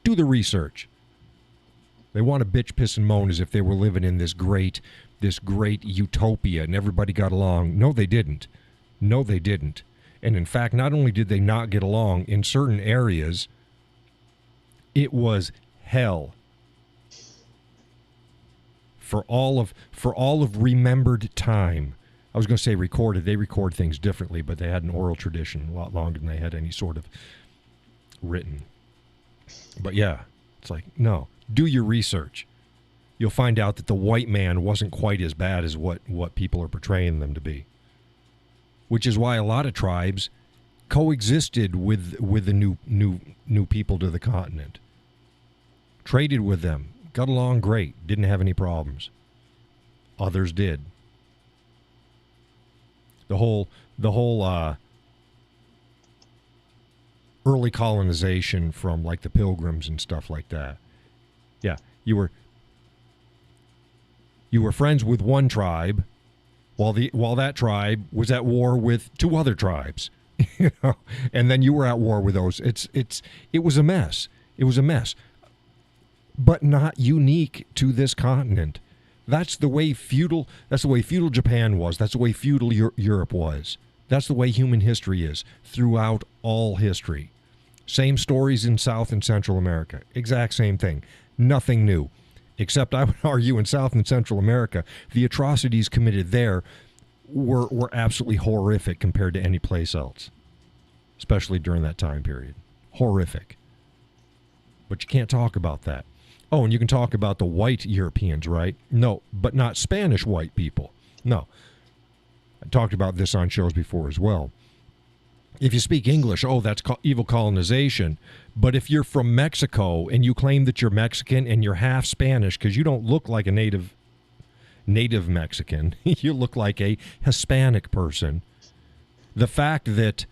Do the research. They want to bitch, piss, and moan as if they were living in this great utopia and everybody got along. No, they didn't. No, they didn't. And in fact, not only did they not get along, in certain areas, it was hell. For all of remembered time. I was going to say recorded. They record things differently, but they had an oral tradition a lot longer than they had any sort of written. But yeah, it's like, no, do your research. You'll find out that the white man wasn't quite as bad as what people are portraying them to be. Which is why a lot of tribes coexisted with the new people to the continent. Traded with them, got along great, didn't have any problems. Others did. The whole early colonization from like the Pilgrims and stuff like that. Yeah, you were friends with one tribe while that tribe was at war with two other tribes. You know, and then you were at war with those. It was a mess. It was a mess. But not unique to this continent. That's the way feudal Japan was. That's the way feudal Europe was. That's the way human history is throughout all history. Same stories in South and Central America. Exact same thing. Nothing new. Except I would argue in South and Central America, the atrocities committed there were absolutely horrific compared to any place else. Especially during that time period. Horrific. But you can't talk about that. Oh, and you can talk about the white Europeans, right? No, but not Spanish white people. No. I talked about this on shows before as well. If you speak English, oh, that's evil colonization. But if you're from Mexico and you claim that you're Mexican and you're half Spanish because you don't look like a native Mexican, you look like a Hispanic person. The fact that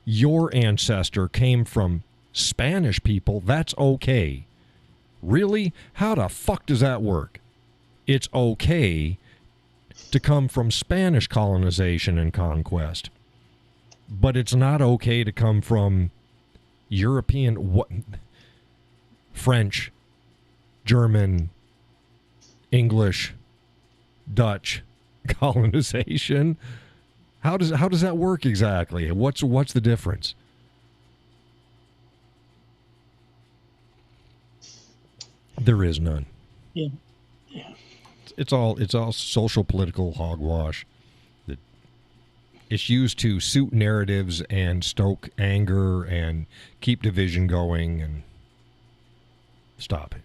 your ancestor came from Spanish people, that's okay. Really? How the fuck does that work? It's okay to come from Spanish colonization and conquest. But it's not okay to come from European, French, German, English, Dutch colonization. How does that work exactly? What's the difference? There is none. Yeah. It's all social political hogwash. It's used to suit narratives and stoke anger and keep division going and stop it.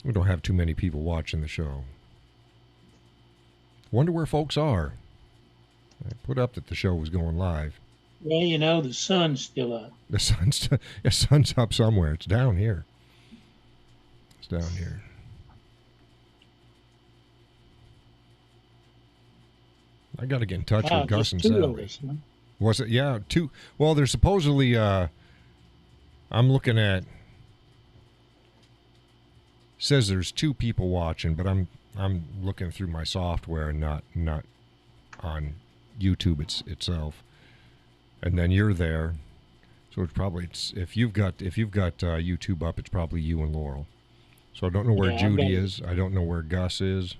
We don't have too many people watching the show. Wonder where folks are. I put up that the show was going live. Well, you know, the sun's still up. The sun's up somewhere. It's down here. It's down here. I got to get in touch with Gus and Sally. Was it? Yeah, two. Well, there's supposedly. I'm looking at. Says there's two people watching, but I'm looking through my software and not on YouTube itself. And then you're there, so if you've got YouTube up, it's probably you and Laurel. So I don't know where Judy is. I don't know where Gus is.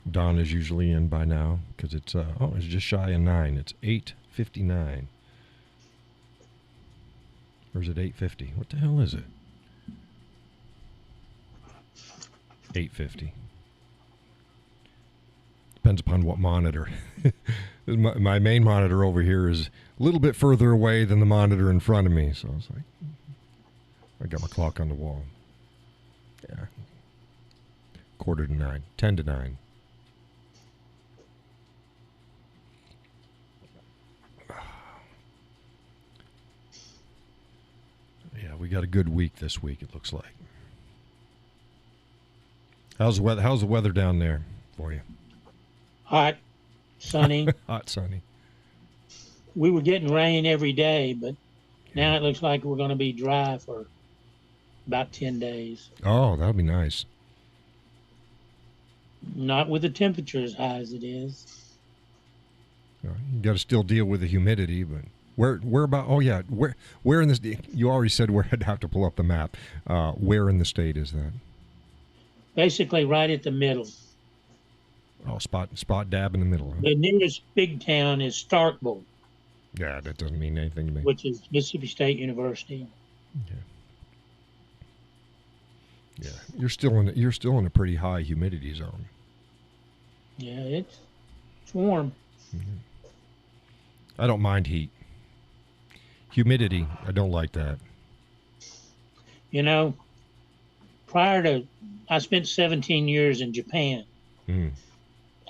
Dawn is usually in by now because it's it's just shy of 9. It's 8:59. Or is it 850? What the hell is it? 850. Depends upon what monitor. My main monitor over here is a little bit further away than the monitor in front of me. So I was like, I got my clock on the wall. Yeah. 8:45. 10 to 9. Yeah, we got a good week this week, it looks like. How's the weather down there for you? Hot, sunny. Hot, sunny. We were getting rain every day, but now it looks like we're going to be dry for about 10 days. Oh, that'll be nice. Not with the temperature as high as it is. You got to still deal with the humidity, but where about? Oh yeah, where in this? You already said where. I'd have to pull up the map. Where in the state is that? Basically, right at the middle. Oh, spot dab in the middle. Huh? The nearest big town is Starkville. Yeah, that doesn't mean anything to me. Which is Mississippi State University. Yeah, you're still in a pretty high humidity zone. Yeah, it's warm. Mm-hmm. I don't mind heat. Humidity, I don't like that. You know, I spent 17 years in Japan. Mm.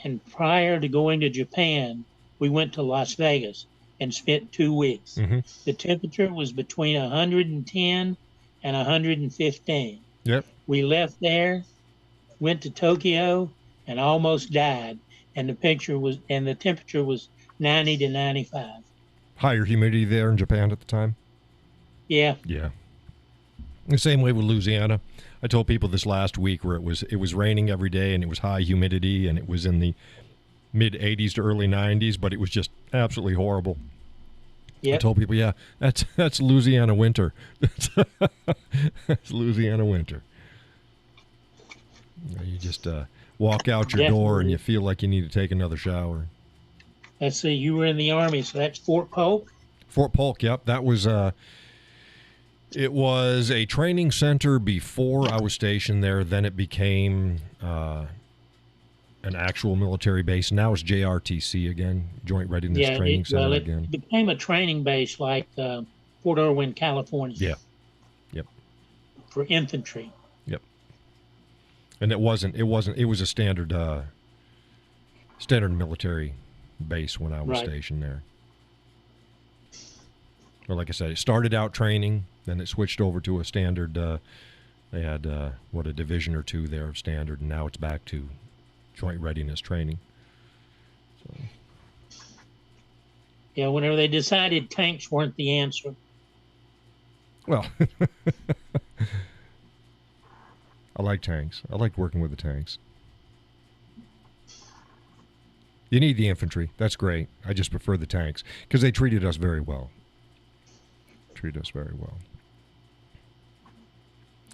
And prior to going to Japan, we went to Las Vegas and spent 2 weeks. Mm-hmm. The temperature was between 110 and 115. Yep. We left there, went to Tokyo, and almost died. And the temperature was 90 to 95. Higher humidity there in Japan at the time? Yeah. Yeah. The same way with Louisiana. I told people this last week where it was raining every day and it was high humidity and it was in the mid 80s to early 90s, but it was just absolutely horrible. Yep. I told people, yeah, that's Louisiana winter. That's Louisiana winter. You just walk out your door and you feel like you need to take another shower. Let's see, you were in the Army, so that's Fort Polk? Fort Polk, yep. That was, it was a training center before I was stationed there. Then it became an actual military base. Now it's JRTC again, Joint Readiness Training Center again. It became a training base like Fort Irwin, California. Yeah. Yep. For infantry. Yep. And it was a standard military base when I was stationed there. But like I said, it started out training, then it switched over to a standard. They had a division or two there of standard, and now it's back to Joint Readiness Training. So. Yeah, whenever they decided tanks weren't the answer. Well, I like tanks. I like working with the tanks. You need the infantry. That's great. I just prefer the tanks because they treated us very well.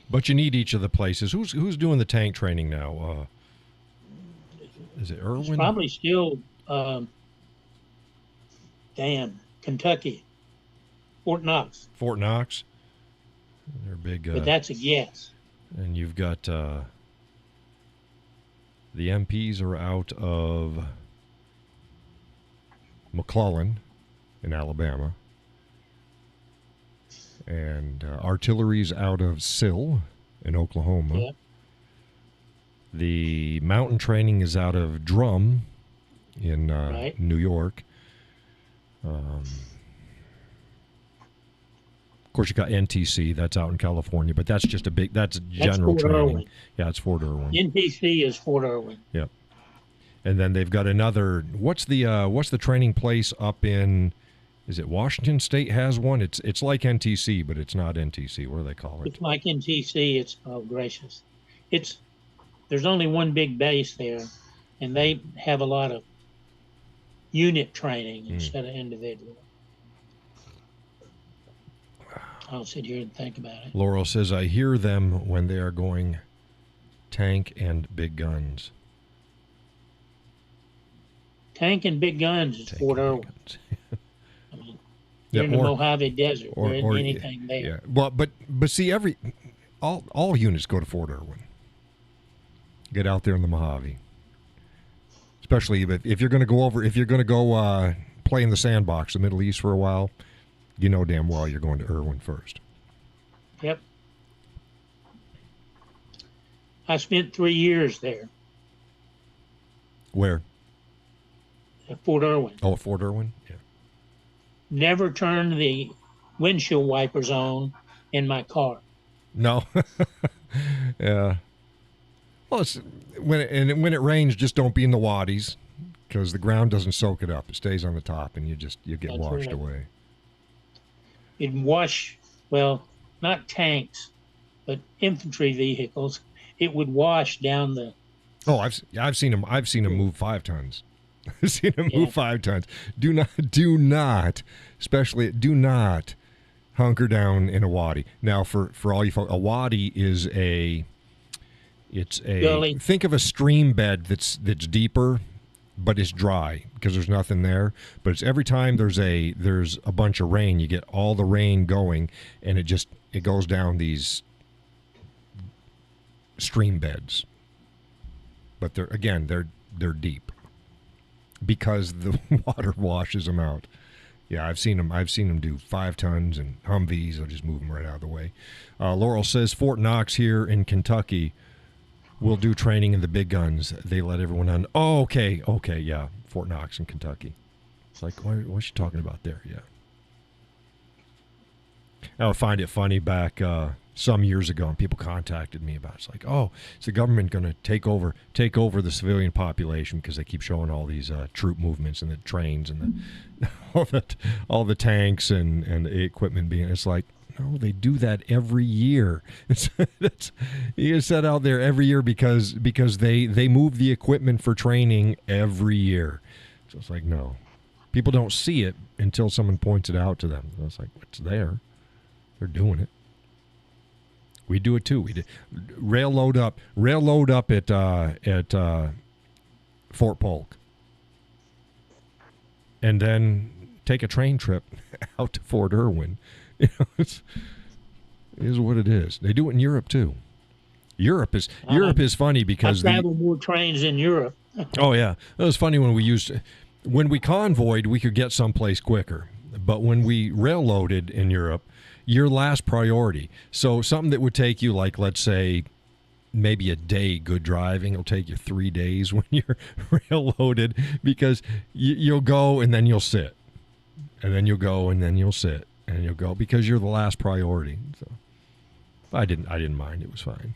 But you need each of the places. Who's doing the tank training now? Is it Irwin? It's probably still, Kentucky. Fort Knox. Fort Knox. They're big. But that's a guess. And you've got the MPs are out of McClellan in Alabama. And artillery's out of Sill in Oklahoma. Yeah. The mountain training is out of Drum in New York. Of course, you got NTC. That's out in California, but that's just that's general Fort training. Irwin. Yeah, it's Fort Irwin. NTC is Fort Irwin. Yep. And then they've got another. What's the training place up in? Is it Washington State has one? It's like NTC, but it's not NTC. What do they call it? It's like NTC. It's, oh gracious, there's only one big base there, and they have a lot of unit training instead of individual. I'll sit here and think about it. Laurel says, I hear them when they are going tank and big guns. Tank and big guns is Fort Irwin. I mean, You're in the or Mojave Desert. or, There isn't or anything there. yeah. Well, but see, all units go to Fort Irwin. Get out there in the Mojave, especially if you're going to go play in the sandbox, the Middle East for a while. You know damn well you're going to Irwin first. Yep. I spent 3 years there Where? at Fort Irwin. Oh, Fort Irwin. Yeah. Never turned the windshield wipers on in my car. No. Yeah. Well, it's when it rains, just don't be in the waddies because the ground doesn't soak it up. It stays on the top, and you get That's washed right. away. It'd wash, well, not tanks, but infantry vehicles. It would wash down the. Oh, I've seen him. I've seen him move 5 tons. I've seen him Yeah. move 5 tons. Do not, especially do not hunker down in a wadi. Now, for all you folks, a wadi is it's a Gully. think of a stream bed that's deeper, but it's dry because there's nothing there. But it's every time there's a bunch of rain, you get all the rain going, and it goes down these stream beds. But they're deep because the water washes them out. Yeah, I've seen them do 5 tons and Humvees. They'll just move them right out of the way. Laurel says Fort Knox here in Kentucky will do training in the big guns. They let everyone on. Oh, okay, yeah, Fort Knox in Kentucky. It's like, what's she talking about there? Yeah. I would find it funny back some years ago, and people contacted me about it. It's like, oh, is the government going to take over the civilian population because they keep showing all these troop movements and the trains and all the tanks and the equipment being. It's like, no, they do that every year. You set out there every year because they move the equipment for training every year. So it's like, no, people don't see it until someone points it out to them. So it's like, it's there. They're doing it. We do it too. We did rail load up at Fort Polk, and then take a train trip out to Fort Irwin. You know, it is what it is. They do it in Europe too. Europe is funny because I traveled more trains in Europe. Oh yeah, it was funny when we convoyed, we could get someplace quicker, but when we railroaded in Europe, your last priority. So something that would take you, like, let's say, maybe a day good driving, it'll take you 3 days when you're railroaded because you'll go and then you'll sit, and then you'll go and then you'll sit, and you'll go because you're the last priority. So I didn't mind. It was fine.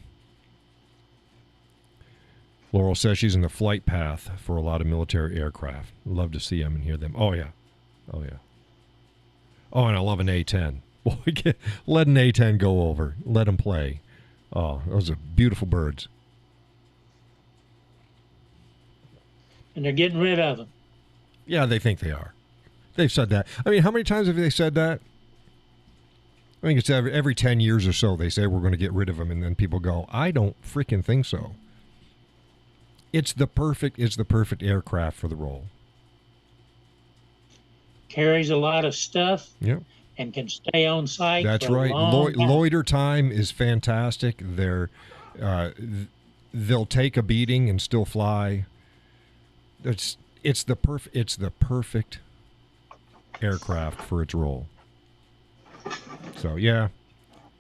Laurel says she's in the flight path for a lot of military aircraft. Love to see them and hear them. Oh yeah. Oh and I love an A-10. Boy, let an A-10 go over. Let them play. Oh, those are beautiful birds. And they're getting rid of them. Yeah, they think they are. They've said that. I mean, how many times have they said that? I think it's every 10 years or so they say we're going to get rid of them, and then people go, I don't freaking think so. It's the perfect aircraft for the role. Carries a lot of stuff. Yep. And can stay on site. That's for a right. long time. Loiter time is fantastic. They'll take a beating and still fly. It's the perfect aircraft for its role. So yeah,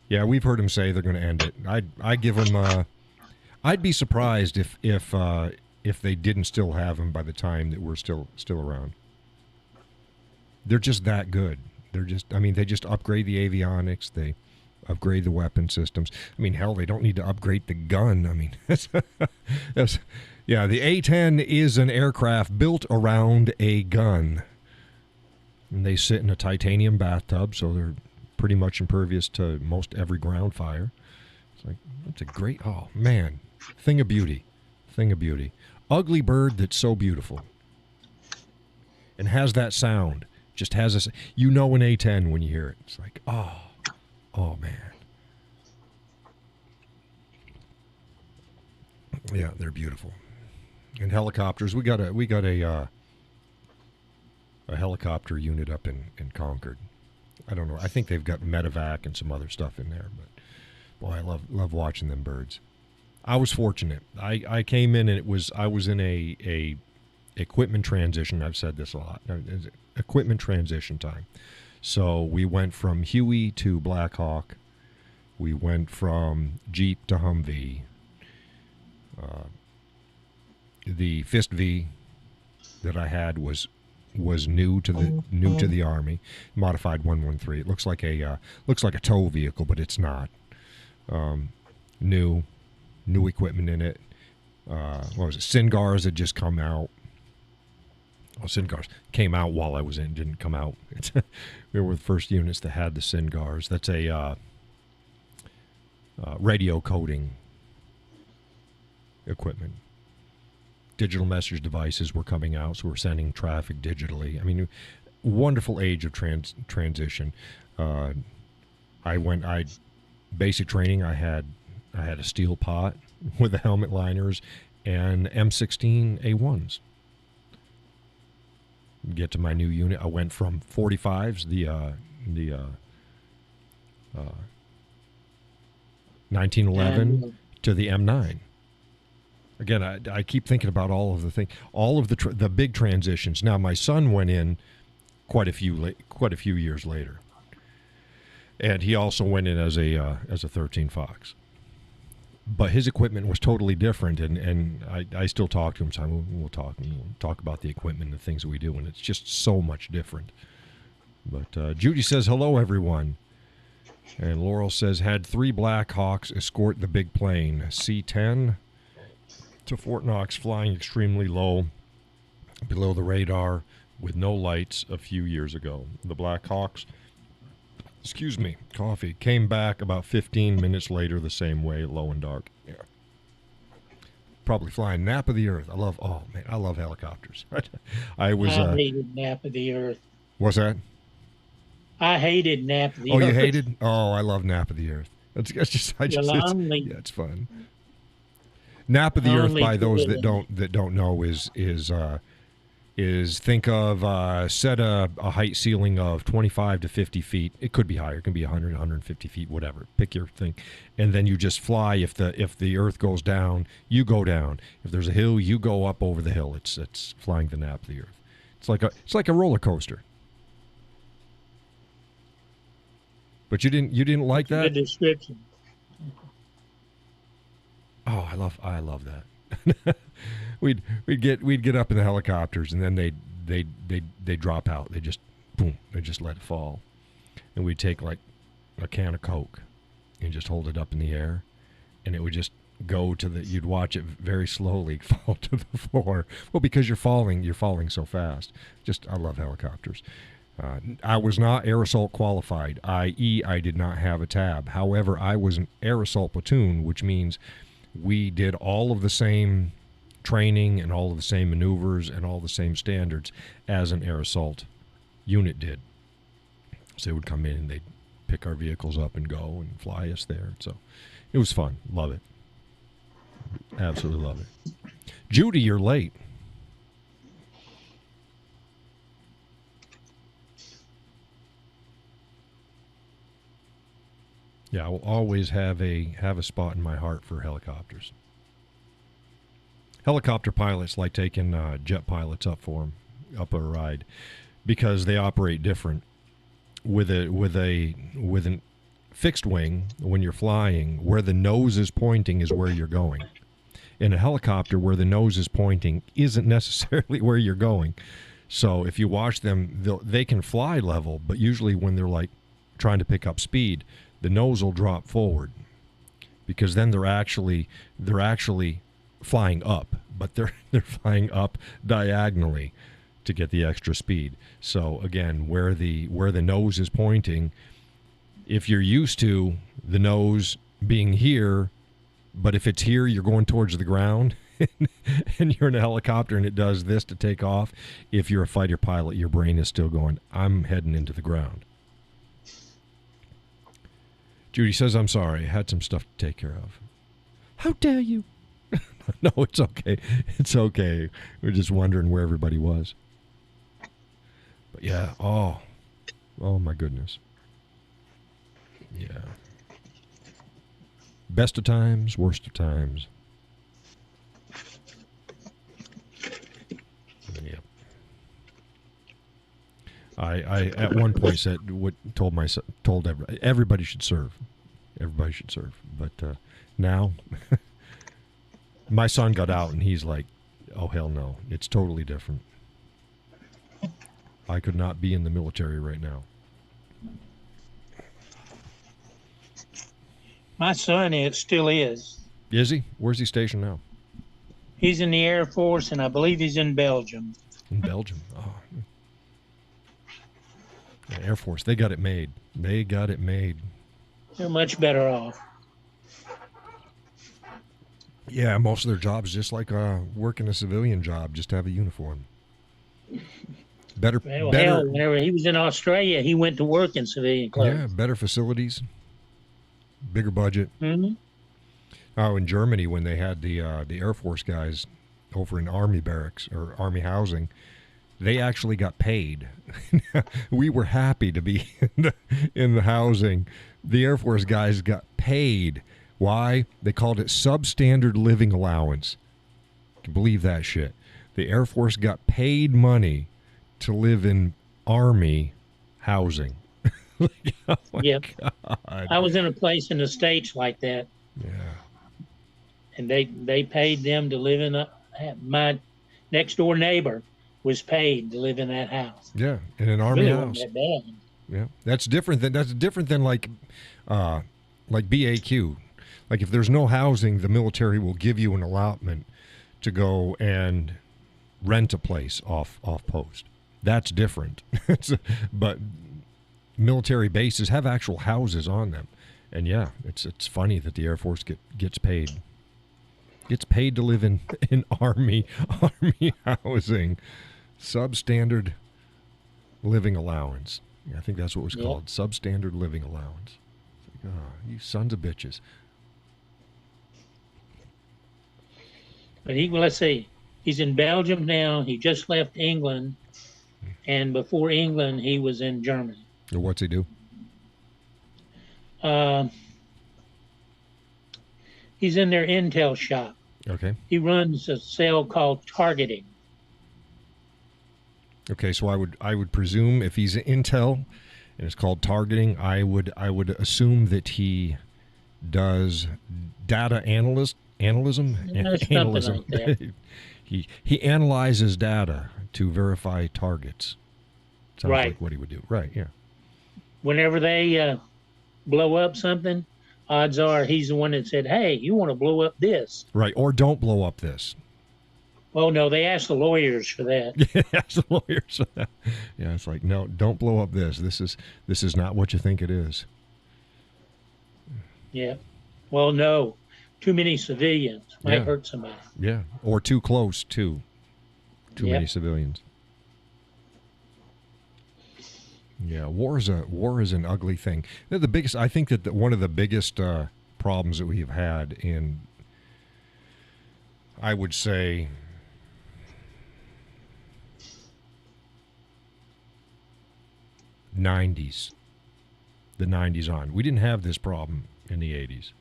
we've heard them say they're going to end it. I'd give them. I'd be surprised if they didn't still have them by the time that we're still around. They're just that good. They just upgrade the avionics. They upgrade the weapon systems. I mean, hell, they don't need to upgrade the gun. I mean, the A-10 is an aircraft built around a gun. And they sit in a titanium bathtub, so they're pretty much impervious to most every ground fire. It's like, that's a great, oh, man, thing of beauty. Ugly bird that's so beautiful. And has that sound. Just has an A-10 when you hear it. It's like, oh man. Yeah, they're beautiful. And helicopters, we got a helicopter unit up in Concord. I don't know. I think they've got medevac and some other stuff in there. But boy, I love watching them birds. I was fortunate. I came in and I was in a equipment transition. I've said this a lot. Equipment transition time. So we went from Huey to Blackhawk. We went from Jeep to Humvee. The Fist V that I had was new to the Army, modified 113. It looks like a tow vehicle, but it's not. New equipment in it. What was it? Singars had just come out. Oh, Singars came out while I was in, didn't come out. We were the first units that had the Singars. That's a radio coding equipment. Digital message devices were coming out, so we're sending traffic digitally. I mean, wonderful age of transition. Basic training. I had a steel pot with the helmet liners and M16 A1s. Get to my new unit. I went from 45s, the 1911 to the M9. Again, I keep thinking about all of the big transitions. Now, my son went in quite a few years later, and he also went in as a 13 Fox. But his equipment was totally different, and I still talk to him. So we'll talk about the equipment and the things that we do, and it's just so much different. But Judy says hello, everyone. And Laurel says, had 3 Blackhawks escort the big plane, C-10, to Fort Knox, flying extremely low, below the radar, with no lights a few years ago. The Blackhawks, coffee, came back about 15 minutes later the same way, low and dark. Yeah. Probably flying Nap of the Earth. I love helicopters. I hated Nap of the Earth. What's that? I hated Nap of the Earth. Oh, you hated? Oh, I love Nap of the Earth. It's fun. Nap of the Earth, by those that don't know, is think of set a height ceiling of 25 to 50 feet. It could be higher. It can be 100, 150 feet, whatever. Pick your thing, and then you just fly. If the Earth goes down, you go down. If there's a hill, you go up over the hill. It's flying the Nap of the Earth. It's like a roller coaster. But you didn't like that? Good description. Oh, I love that. we'd get up in the helicopters, and then they drop out. They just let it fall, and we'd take like a can of Coke and just hold it up in the air, and it would just go to you'd watch it very slowly fall to the floor. Well, because you're falling so fast. I love helicopters. I was not air assault qualified, i.e. I did not have a tab. However, I was an air assault platoon, which means we did all of the same training and all of the same maneuvers and all the same standards as an air assault unit did. So they would come in and they'd pick our vehicles up and go and fly us there. So it was fun. Love it. Absolutely love it. Judy, you're late. Yeah, I will always have a spot in my heart for helicopters. Helicopter pilots like taking jet pilots up a ride, because they operate different. With an fixed wing, when you're flying, where the nose is pointing is where you're going. In a helicopter, where the nose is pointing isn't necessarily where you're going. So if you watch them, they can fly level, but usually when they're like trying to pick up speed, the nose will drop forward, because then they're actually flying up, but they're flying up diagonally to get the extra speed. So again, where the nose is pointing, if you're used to the nose being here, but if it's here, you're going towards the ground, and you're in a helicopter and it does this to take off. If you're a fighter pilot, your brain is still going, I'm heading into the ground. Judy says, I'm sorry. I had some stuff to take care of. How dare you? No, it's okay. It's okay. We're just wondering where everybody was. But yeah, oh my goodness. Yeah. Best of times, worst of times. Yep. I at one point said told everybody should serve. Everybody should serve. But now my son got out and he's like, oh hell no. It's totally different. I could not be in the military right now. My son still is. Is he? Where's he stationed now? He's in the Air Force, and I believe he's in Belgium. In Belgium. Oh. Yeah, Air Force. They got it made. They got it made. They're much better off. Yeah, most of their jobs just like working a civilian job, just have a uniform. Better. Hell, whenever he was in Australia, he went to work in civilian clothes. Yeah, better facilities, bigger budget. Mm-hmm. Oh, in Germany, when they had the Air Force guys over in Army barracks or Army housing, they actually got paid. We were happy to be in the housing. The Air Force guys got paid. Why? They called it substandard living allowance. You can believe that shit. The Air Force got paid money to live in Army housing. Like, oh my Yep. God. I was in a place in the States like that. Yeah. And they paid them to live in my next door neighbor was paid to live in that house. Yeah, in an Army Really house. wasn't that bad. Yeah, that's different than like BAQ. Like if there's no housing, the military will give you an allotment to go and rent a place off post. That's different. But military bases have actual houses on them, and yeah, it's funny that the Air Force gets paid. Gets paid to live in Army housing, substandard living allowance. Yeah, I think that's what it was called, substandard living allowance. It's like, oh, you sons of bitches. But let's see, he's in Belgium now. He just left England, and before England, he was in Germany. What's he do? He's in their intel shop. Okay. He runs a cell called targeting. Okay, so I would presume if he's intel and it's called targeting, I would assume that he does data analysis. Something like that. He analyzes data to verify targets. Sounds Right. like what he would do. Right, yeah. Whenever they blow up something, odds are he's the one that said, hey, you want to blow up this. Right, or don't blow up this. Oh, no, they asked the lawyers for that. Yeah, ask the lawyers. Yeah, it's like, no, don't blow up this. This is not what you think it is. Yeah. Well, no. Too many civilians might hurt somebody. Yeah, or too close, too. Too many civilians. Yeah, war is an ugly thing. I think that one of the biggest problems that we've had in, I would say, the 90s on. We didn't have this problem in the 80s.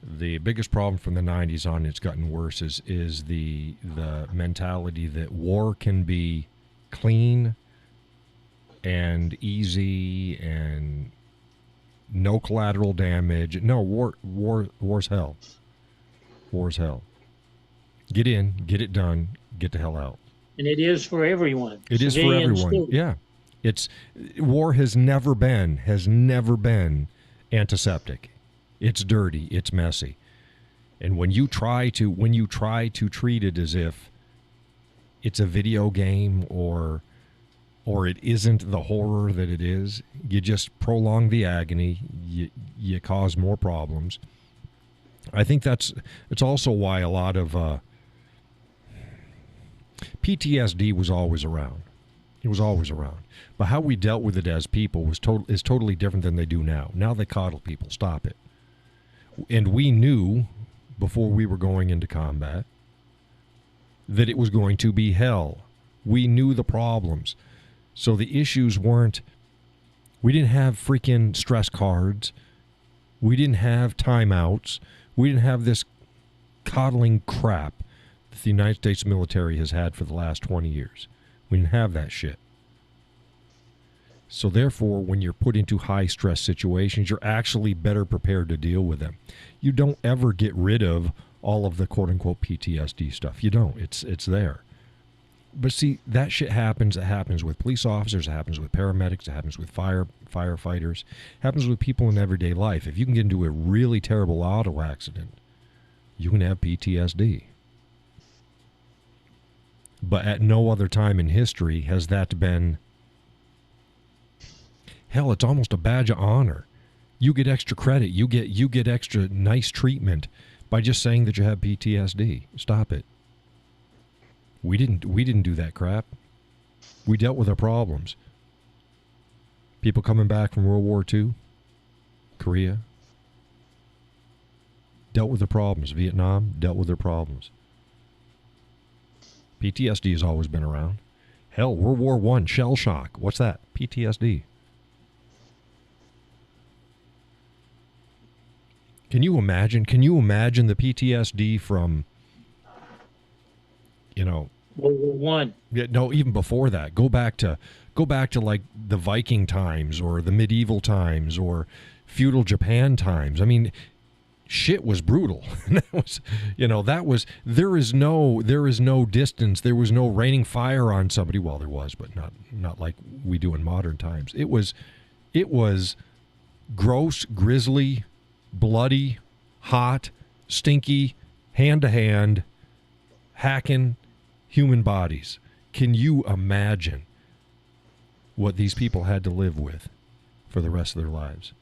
The biggest problem from the 90s on, it's gotten worse, is the mentality that war can be clean and easy and no collateral damage. No, war's hell. War's hell. Get in, get it done, get the hell out. And it is for everyone. It is for everyone. Too. Yeah. War has never been antiseptic. It's dirty, it's messy. And when you try to treat it as if it's a video game or it isn't the horror that it is, you just prolong the agony, you cause more problems. I think it's also why a lot of PTSD was always around. It was always around. But how we dealt with it as people is totally different than they do now. Now they coddle people. Stop it. And we knew before we were going into combat that it was going to be hell. We knew the problems. So the issues weren't We didn't have freaking stress cards. We didn't have timeouts. We didn't have this coddling crap that the United States military has had for the last 20 years. We didn't have that shit. So therefore, when you're put into high-stress situations, you're actually better prepared to deal with them. You don't ever get rid of all of the quote-unquote PTSD stuff. You don't. It's there. But see, that shit happens. It happens with police officers. It happens with paramedics. It happens with firefighters. It happens with people in everyday life. If you can get into a really terrible auto accident, you can have PTSD. But at no other time in history has that been... Hell, it's almost a badge of honor. You get extra credit. You get extra nice treatment by just saying that you have PTSD. Stop it. We didn't do that crap. We dealt with our problems. People coming back from World War II, Korea, dealt with their problems. Vietnam dealt with their problems. PTSD has always been around. Hell, World War I, shell shock. What's that? PTSD. Can you imagine the PTSD from, World War One? Yeah, no, even before that. Go back to like the Viking times or the medieval times or feudal Japan times. I mean, shit was brutal. There is no distance. There was no raining fire on somebody. Well, there was, but not like we do in modern times. It was gross, grisly, bloody, hot, stinky, hand to hand, hacking human bodies. Can you imagine what these people had to live with for the rest of their lives?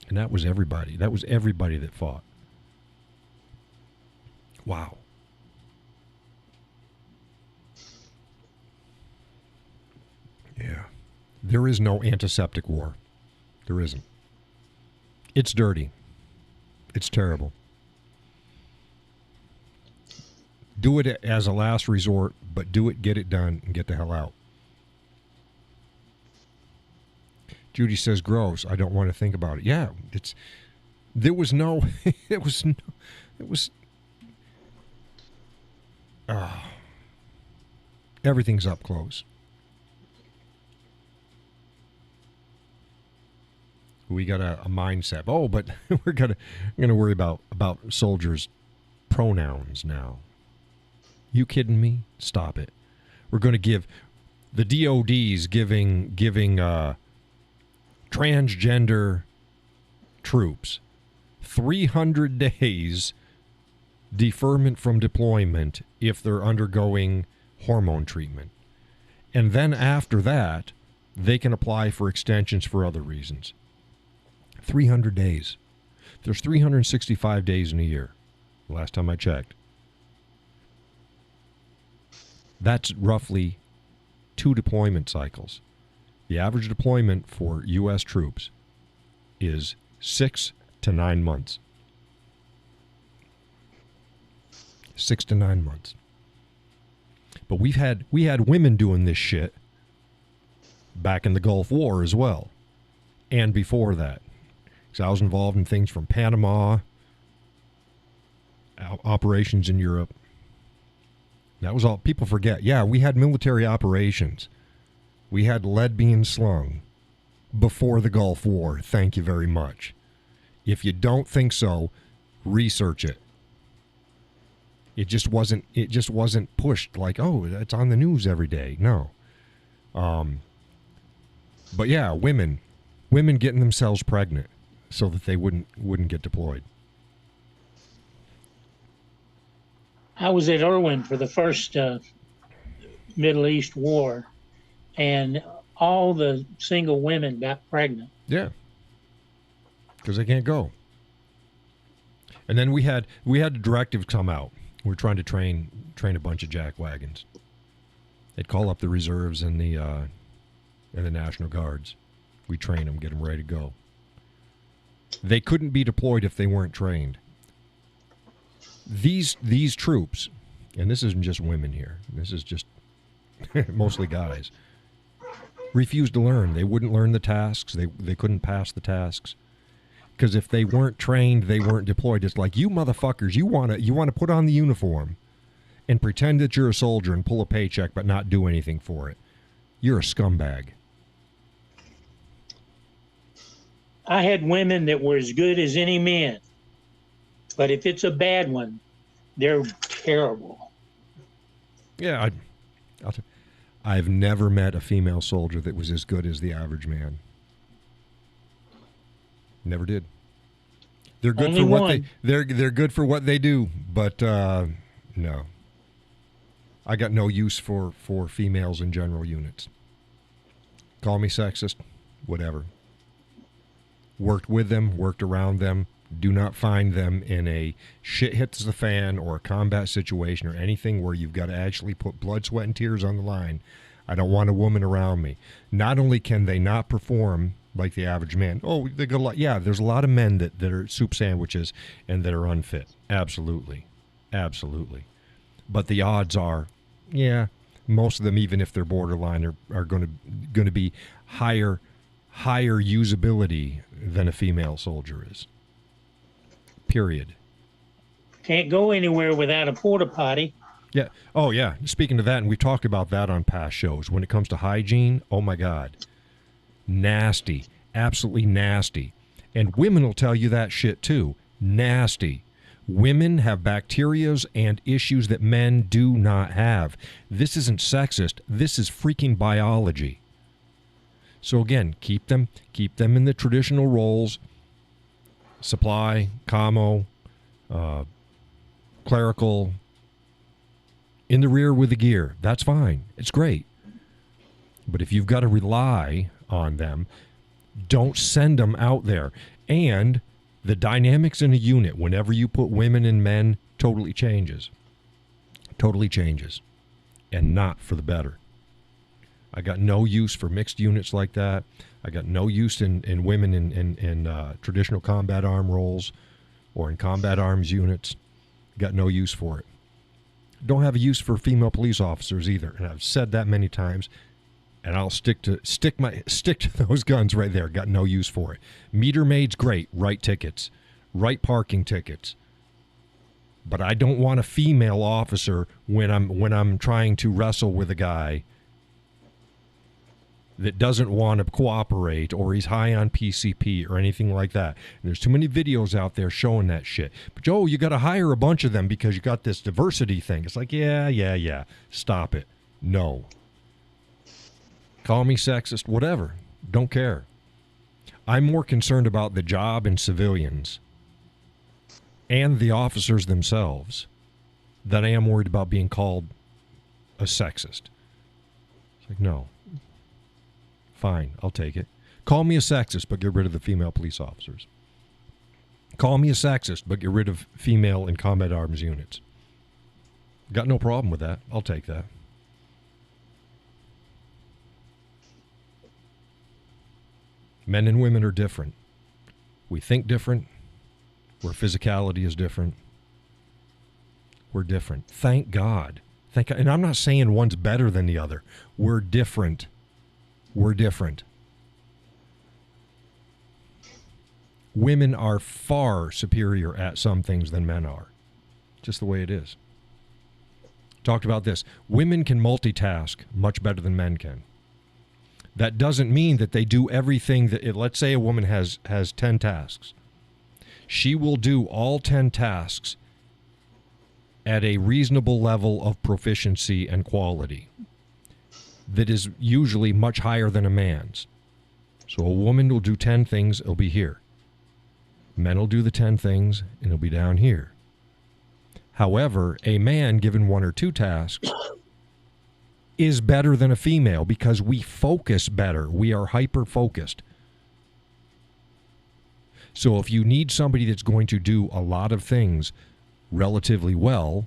And that was everybody. That was everybody that fought. Wow. Yeah. There is no antiseptic war. There isn't. It's dirty. It's terrible. Do it as a last resort, but do it, get it done, and get the hell out. Judy says, gross. I don't want to think about it. Yeah, everything's up close. We got a mindset. Oh, but we're gonna worry about soldiers' pronouns now. You kidding me? Stop it. We're going to give the DOD's giving transgender troops 300 days deferment from deployment if they're undergoing hormone treatment. And then after that, they can apply for extensions for other reasons. 300 days. There's 365 days in a year, last time I checked. That's roughly 2 deployment cycles. The average deployment for U.S. troops is 6 to 9 months. 6 to 9 months. But we had women doing this shit back in the Gulf War as well, and before that. Because I was involved in things from Panama, operations in Europe. That was all. People forget. Yeah, we had military operations. We had lead being slung before the Gulf War. Thank you very much. If you don't think so, research it. It just wasn't pushed like, oh, it's on the news every day. No. But yeah, women getting themselves pregnant so that they wouldn't get deployed. I was at Irwin for the first Middle East war, and all the single women got pregnant. Yeah, because they can't go. And then we had a directive come out. We're trying to train a bunch of jack wagons. They'd call up the reserves and the National Guards. We train them, get them ready to go. They couldn't be deployed if they weren't trained. These troops, and this isn't just women here. This is just mostly guys. refused to learn. They wouldn't learn the tasks. They couldn't pass the tasks. Because if they weren't trained, they weren't deployed. It's like, you motherfuckers, you want to put on the uniform and pretend that you're a soldier and pull a paycheck but not do anything for it. You're a scumbag. I had women that were as good as any men, but if it's a bad one, they're terrible. Yeah, I've never met a female soldier that was as good as the average man. Never did. They're good Only for what one. they're good for what they do, but no. I got no use for females in general units. Call me sexist, whatever. Worked with them, worked around them. Do not find them in a shit hits the fan or a combat situation or anything where you've got to actually put blood, sweat, and tears on the line. I don't want a woman around me. Not only can they not perform like the average man. Oh, they got a lot. Yeah, there's a lot of men that are soup sandwiches and that are unfit. Absolutely. Absolutely. But the odds are, yeah, most of them, even if they're borderline, are going to be higher usability than a female soldier is. Period. Can't go anywhere without a porta potty. Yeah. Oh, yeah. Speaking of that, and we've talked about that on past shows, when it comes to hygiene, oh, my God. Nasty. Absolutely nasty. And women will tell you that shit, too. Nasty. Women have bacterias and issues that men do not have. This isn't sexist. This is freaking biology. So, again, keep them in the traditional roles. Supply, commo, clerical, in the rear with the gear. That's fine. It's great. But if you've got to rely on them, don't send them out there. And the dynamics in a unit, whenever you put women and men, totally changes. Totally changes. And not for the better. I got no use for mixed units like that. I got no use in women in traditional combat arm roles or in combat arms units. Got no use for it. Don't have a use for female police officers either. And I've said that many times. And I'll stick to those guns right there. Got no use for it. Meter maid's great. Write tickets. Write parking tickets. But I don't want a female officer when I'm trying to wrestle with a guy that doesn't want to cooperate or he's high on PCP or anything like that. And there's too many videos out there showing that shit. But, Joe, you got to hire a bunch of them because you got this diversity thing. It's like, yeah. Stop it. No. Call me sexist, whatever. Don't care. I'm more concerned about the job and civilians and the officers themselves than I am worried about being called a sexist. It's like, no. Fine, I'll take it. Call me a sexist, but get rid of the female police officers. Call me a sexist, but get rid of female in combat arms units. Got no problem with that. I'll take that. Men and women are different. We think different. Where physicality is different. We're different. Thank God. Thank God. And I'm not saying one's better than the other. We're different. We're different. Women are far superior at some things than men are. Just the way it is. Talked about this. Women can multitask much better than men can. That doesn't mean that they do everything that, let's say a woman has 10 tasks. She will do all 10 tasks at a reasonable level of proficiency and quality that is usually much higher than a man's. So a woman will do 10 things, it'll be here. Men will do the 10 things, and it'll be down here. However, a man given 1 or 2 tasks is better than a female because we focus better. We are hyper-focused. So if you need somebody that's going to do a lot of things relatively well,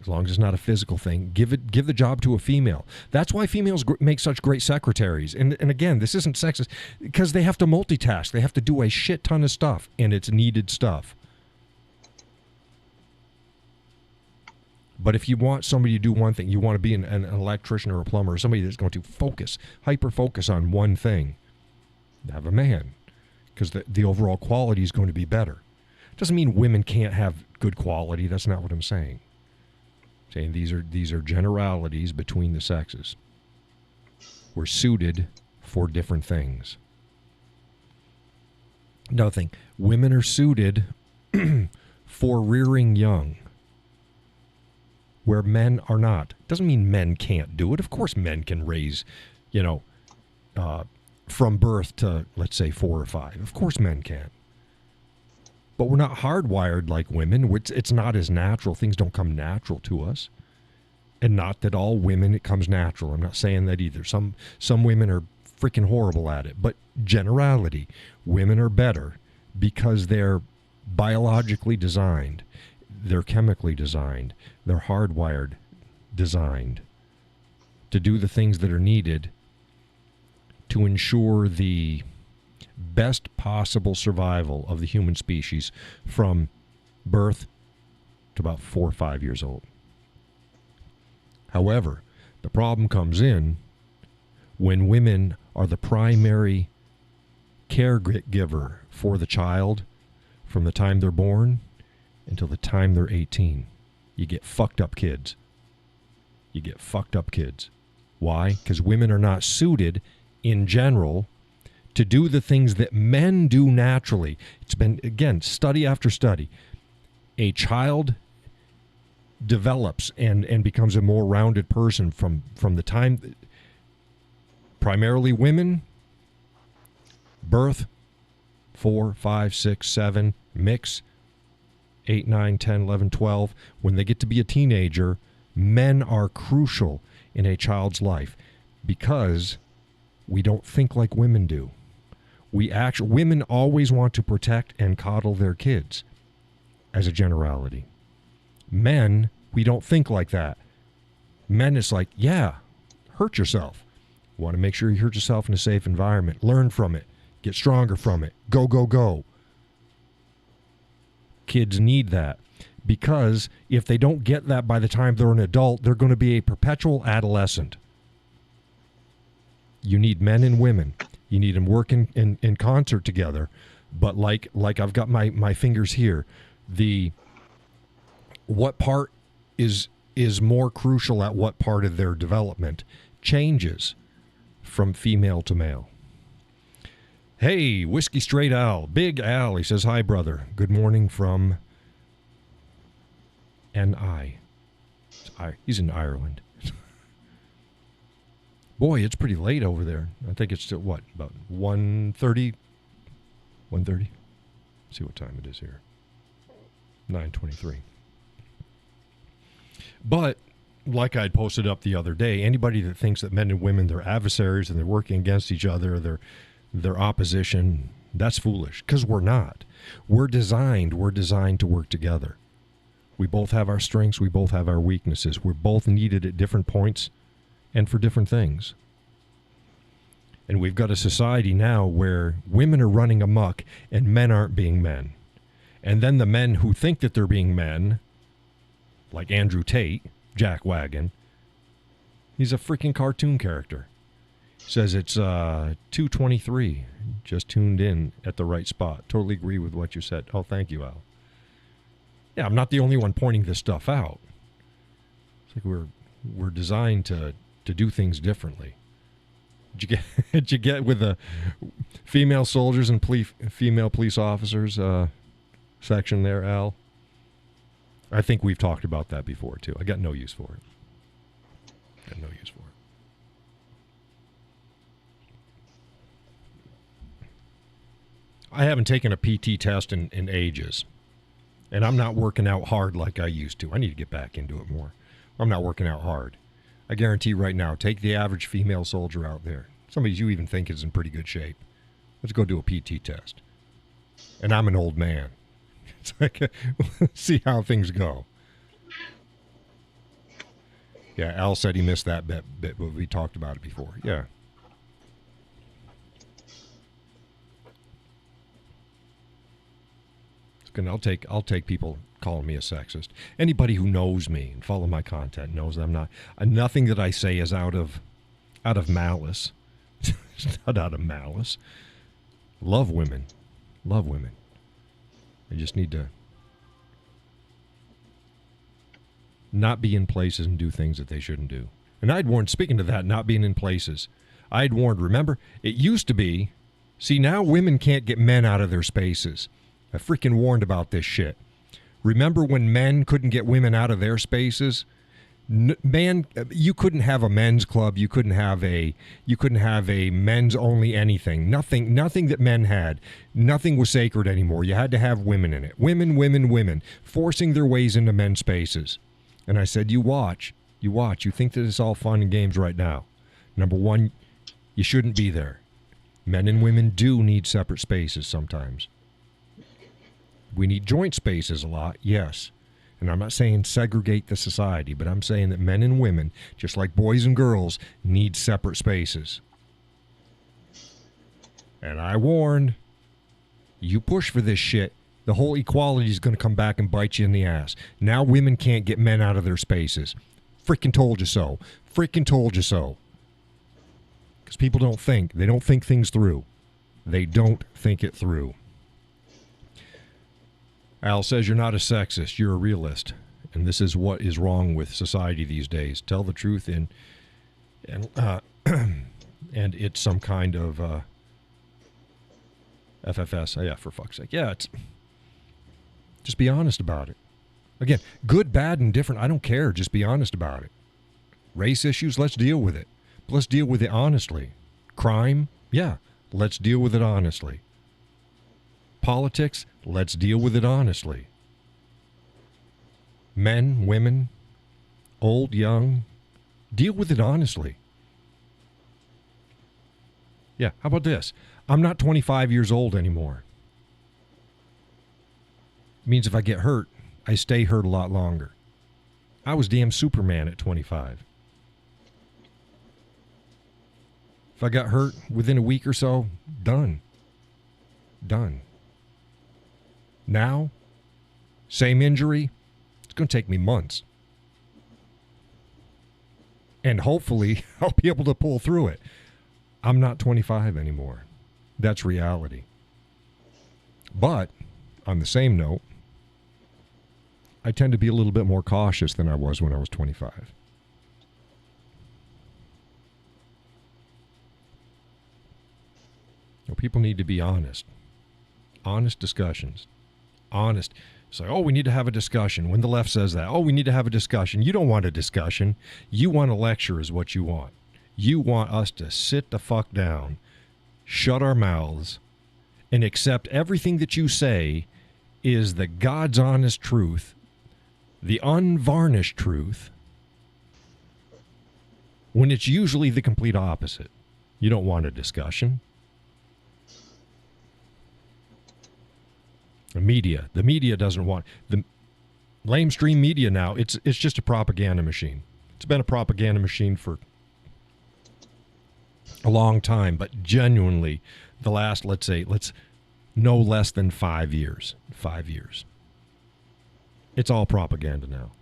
as long as it's not a physical thing, give the job to a female. That's why females make such great secretaries. And again, this isn't sexist, because they have to multitask. They have to do a shit ton of stuff, and it's needed stuff. But if you want somebody to do one thing, you want to be an electrician or a plumber, or somebody that's going to focus, hyper-focus on one thing, have a man, because the overall quality is going to be better. Doesn't mean women can't have good quality. That's not what I'm saying. I'm saying these are generalities between the sexes. We're suited for different things. Another thing, women are suited for rearing young, where men are not. Doesn't mean men can't do it. Of course men can raise, from birth to, let's say, 4 or 5. Of course men can. But we're not hardwired like women. It's not as natural. Things don't come natural to us. And not that all women, it comes natural. I'm not saying that either. Some women are freaking horrible at it. But generality, women are better because they're biologically designed. They're chemically designed. They're hardwired, designed to do the things that are needed to ensure the best possible survival of the human species from birth to about 4 or 5 years old. However, the problem comes in when women are the primary caregiver for the child from the time they're born until the time they're 18. You get fucked up kids. You get fucked up kids. Why? Because women are not suited in general to do the things that men do naturally. It's been, again, study after study. A child develops and becomes a more rounded person from the time, primarily women, birth, 4, 5, 6, 7, mix, 8, 9, 10, 11, 12. When they get to be a teenager, men are crucial in a child's life because we don't think like women do. Women always want to protect and coddle their kids as a generality. Men, we don't think like that. Men, it's like, yeah, hurt yourself. You want to make sure you hurt yourself in a safe environment. Learn from it. Get stronger from it. Go, go, go. Kids need that because if they don't get that by the time they're an adult, they're going to be a perpetual adolescent. You need men and women. You need them working in concert together. But like I've got my fingers here, what part is more crucial at what part of their development changes from female to male. Hey, Whiskey Straight Al, Big Al, he says, hi, brother. Good morning from N.I. He's in Ireland. Boy, it's pretty late over there. I think it's still, what, about 1:30? 1:30? See what time it is here. 9:23. But, like I'd posted up the other day, anybody that thinks that men and women, they're adversaries and they're working against each other, they're opposition, that's foolish, because we're not. We're designed to work together. We both have our strengths, we both have our weaknesses. We're both needed at different points and for different things. And we've got a society now where women are running amok and men aren't being men. And then the men who think that they're being men, like Andrew Tate, Jack Wagon, he's a freaking cartoon character. Says it's 2:23. Just tuned in at the right spot. Totally agree with what you said. Oh, thank you, Al. Yeah, I'm not the only one pointing this stuff out. It's like we're designed to do things differently. Did you get with the female soldiers and female police officers section there, Al? I think we've talked about that before, too. I got no use for it. Got no use for it. I haven't taken a PT test in ages, and I'm not working out hard like I used to. I need to get back into it more. I'm not working out hard. I guarantee right now, take the average female soldier out there, somebody you even think is in pretty good shape. Let's go do a PT test. And I'm an old man. It's like, see how things go. Yeah, Al said he missed that bit, but we talked about it before. Yeah. And I'll take people calling me a sexist. Anybody who knows me and follow my content knows that I'm not. Nothing that I say is out of malice. It's not out of malice. Love women. Love women. I just need to not be in places and do things that they shouldn't do. And I'd warned, speaking to that, not being in places, I'd warned, remember, it used to be, see, now women can't get men out of their spaces. I freaking warned about this shit. Remember when men couldn't get women out of their spaces? Man, you couldn't have a men's club. You couldn't have a men's only anything. Nothing that men had. Nothing was sacred anymore. You had to have women in it. Women, forcing their ways into men's spaces. And I said, you watch. You think that it's all fun and games right now. Number one, you shouldn't be there. Men and women do need separate spaces sometimes. We need joint spaces a lot, yes. And I'm not saying segregate the society, but I'm saying that men and women, just like boys and girls, need separate spaces. And I warned, you push for this shit, the whole equality is going to come back and bite you in the ass. Now women can't get men out of their spaces. Freaking told you so. Freaking told you so. Because people don't think. They don't think things through. They don't think it through. Al says you're not a sexist, you're a realist. And this is what is wrong with society these days. Tell the truth and it's some kind of FFS. Oh, yeah, for fuck's sake. Yeah, just be honest about it. Again, good, bad, and different, I don't care. Just be honest about it. Race issues, let's deal with it. But let's deal with it honestly. Crime, yeah, let's deal with it honestly. Politics, let's deal with it honestly. Men, women, old, young, deal with it honestly. Yeah, how about this? I'm not 25 years old anymore. It means if I get hurt, I stay hurt a lot longer. I was damn Superman at 25. If I got hurt within a week or so, done. Now, same injury, it's going to take me months. And hopefully, I'll be able to pull through it. I'm not 25 anymore. That's reality. But, on the same note, I tend to be a little bit more cautious than I was when I was 25. Well, people need to be honest. Honest discussions. Honest. It's like, oh, we need to have a discussion. When the left says that, oh, we need to have a discussion. You don't want a discussion. You want a lecture is what you want. You want us to sit the fuck down, shut our mouths, and accept everything that you say is the God's honest truth, the unvarnished truth, when it's usually the complete opposite. You don't want a discussion. The media doesn't want the lamestream media now. It's just a propaganda machine. It's been a propaganda machine for a long time, but genuinely, the last let's no less than 5 years. 5 years. It's all propaganda now.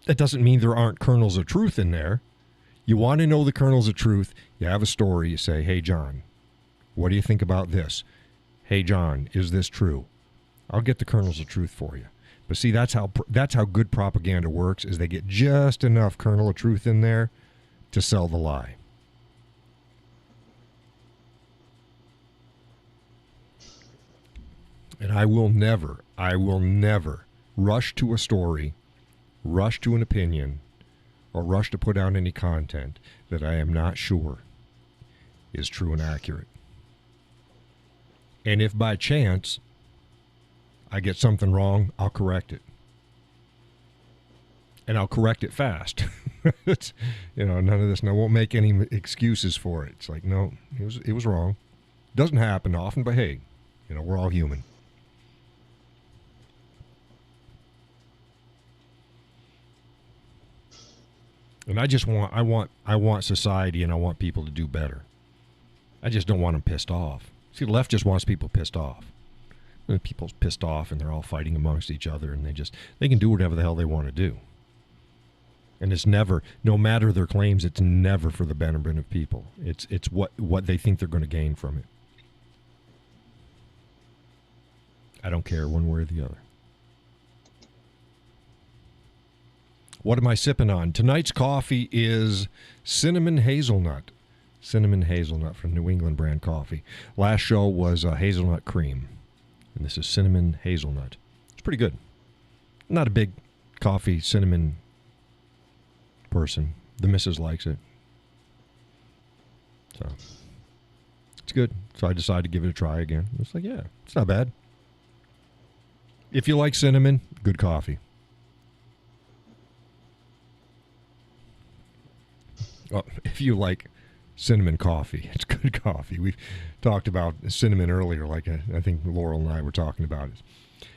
That doesn't mean there aren't kernels of truth in there. You want to know the kernels of truth. You have a story. You say, "Hey, John, what do you think about this? Hey, John, is this true?" I'll get the kernels of truth for you. But see, that's how good propaganda works, is they get just enough kernel of truth in there to sell the lie. And I will never rush to a story, rush to an opinion, or rush to put out any content that I am not sure is true and accurate. And if by chance I get something wrong, I'll correct it. And I'll correct it fast. It's, none of this. And I won't make any excuses for it. It's like, no, it was wrong. Doesn't happen often, but hey, we're all human. And I want society, and I want people to do better. I just don't want them pissed off. See, the left just wants people pissed off. When people's pissed off and they're all fighting amongst each other, and they can do whatever the hell they want to do. And it's never, no matter their claims, it's never for the betterment of people. It's what they think they're going to gain from it. I don't care one way or the other. What am I sipping on? Tonight's coffee is cinnamon hazelnut. Cinnamon hazelnut from New England brand coffee. Last show was hazelnut cream. And this is cinnamon hazelnut. It's pretty good. Not a big coffee cinnamon person. The missus likes it. So it's good. So I decided to give it a try again. It's like, yeah, it's not bad. If you like cinnamon, good coffee. Well, if you like cinnamon coffee, it's good coffee. We've talked about cinnamon earlier, like I think Laurel and I were talking about it.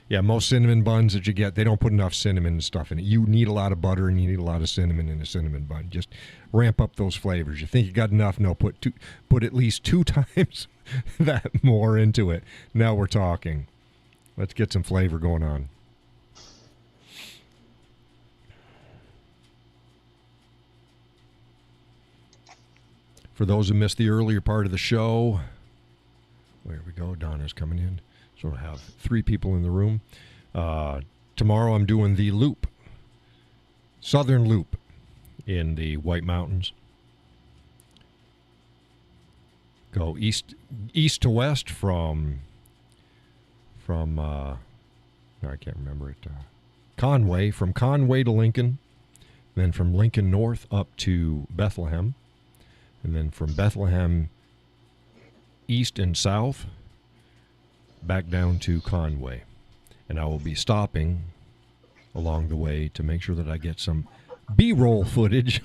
Yeah, most cinnamon buns that you get, they don't put enough cinnamon and stuff in it. You need a lot of butter and you need a lot of cinnamon in a cinnamon bun. Just ramp up those flavors. You think you got enough? No, put at least 2 times that more into it. Now we're talking. Let's get some flavor going on. For those who missed the earlier part of the show, there we go. Donna's coming in. So I have 3 people in the room. Tomorrow I'm doing the loop, Southern Loop in the White Mountains. Go east to west from I can't remember it. Conway, from Conway to Lincoln, then from Lincoln north up to Bethlehem, and then from Bethlehem east and south back down to Conway. And I will be stopping along the way to make sure that I get some B-roll footage,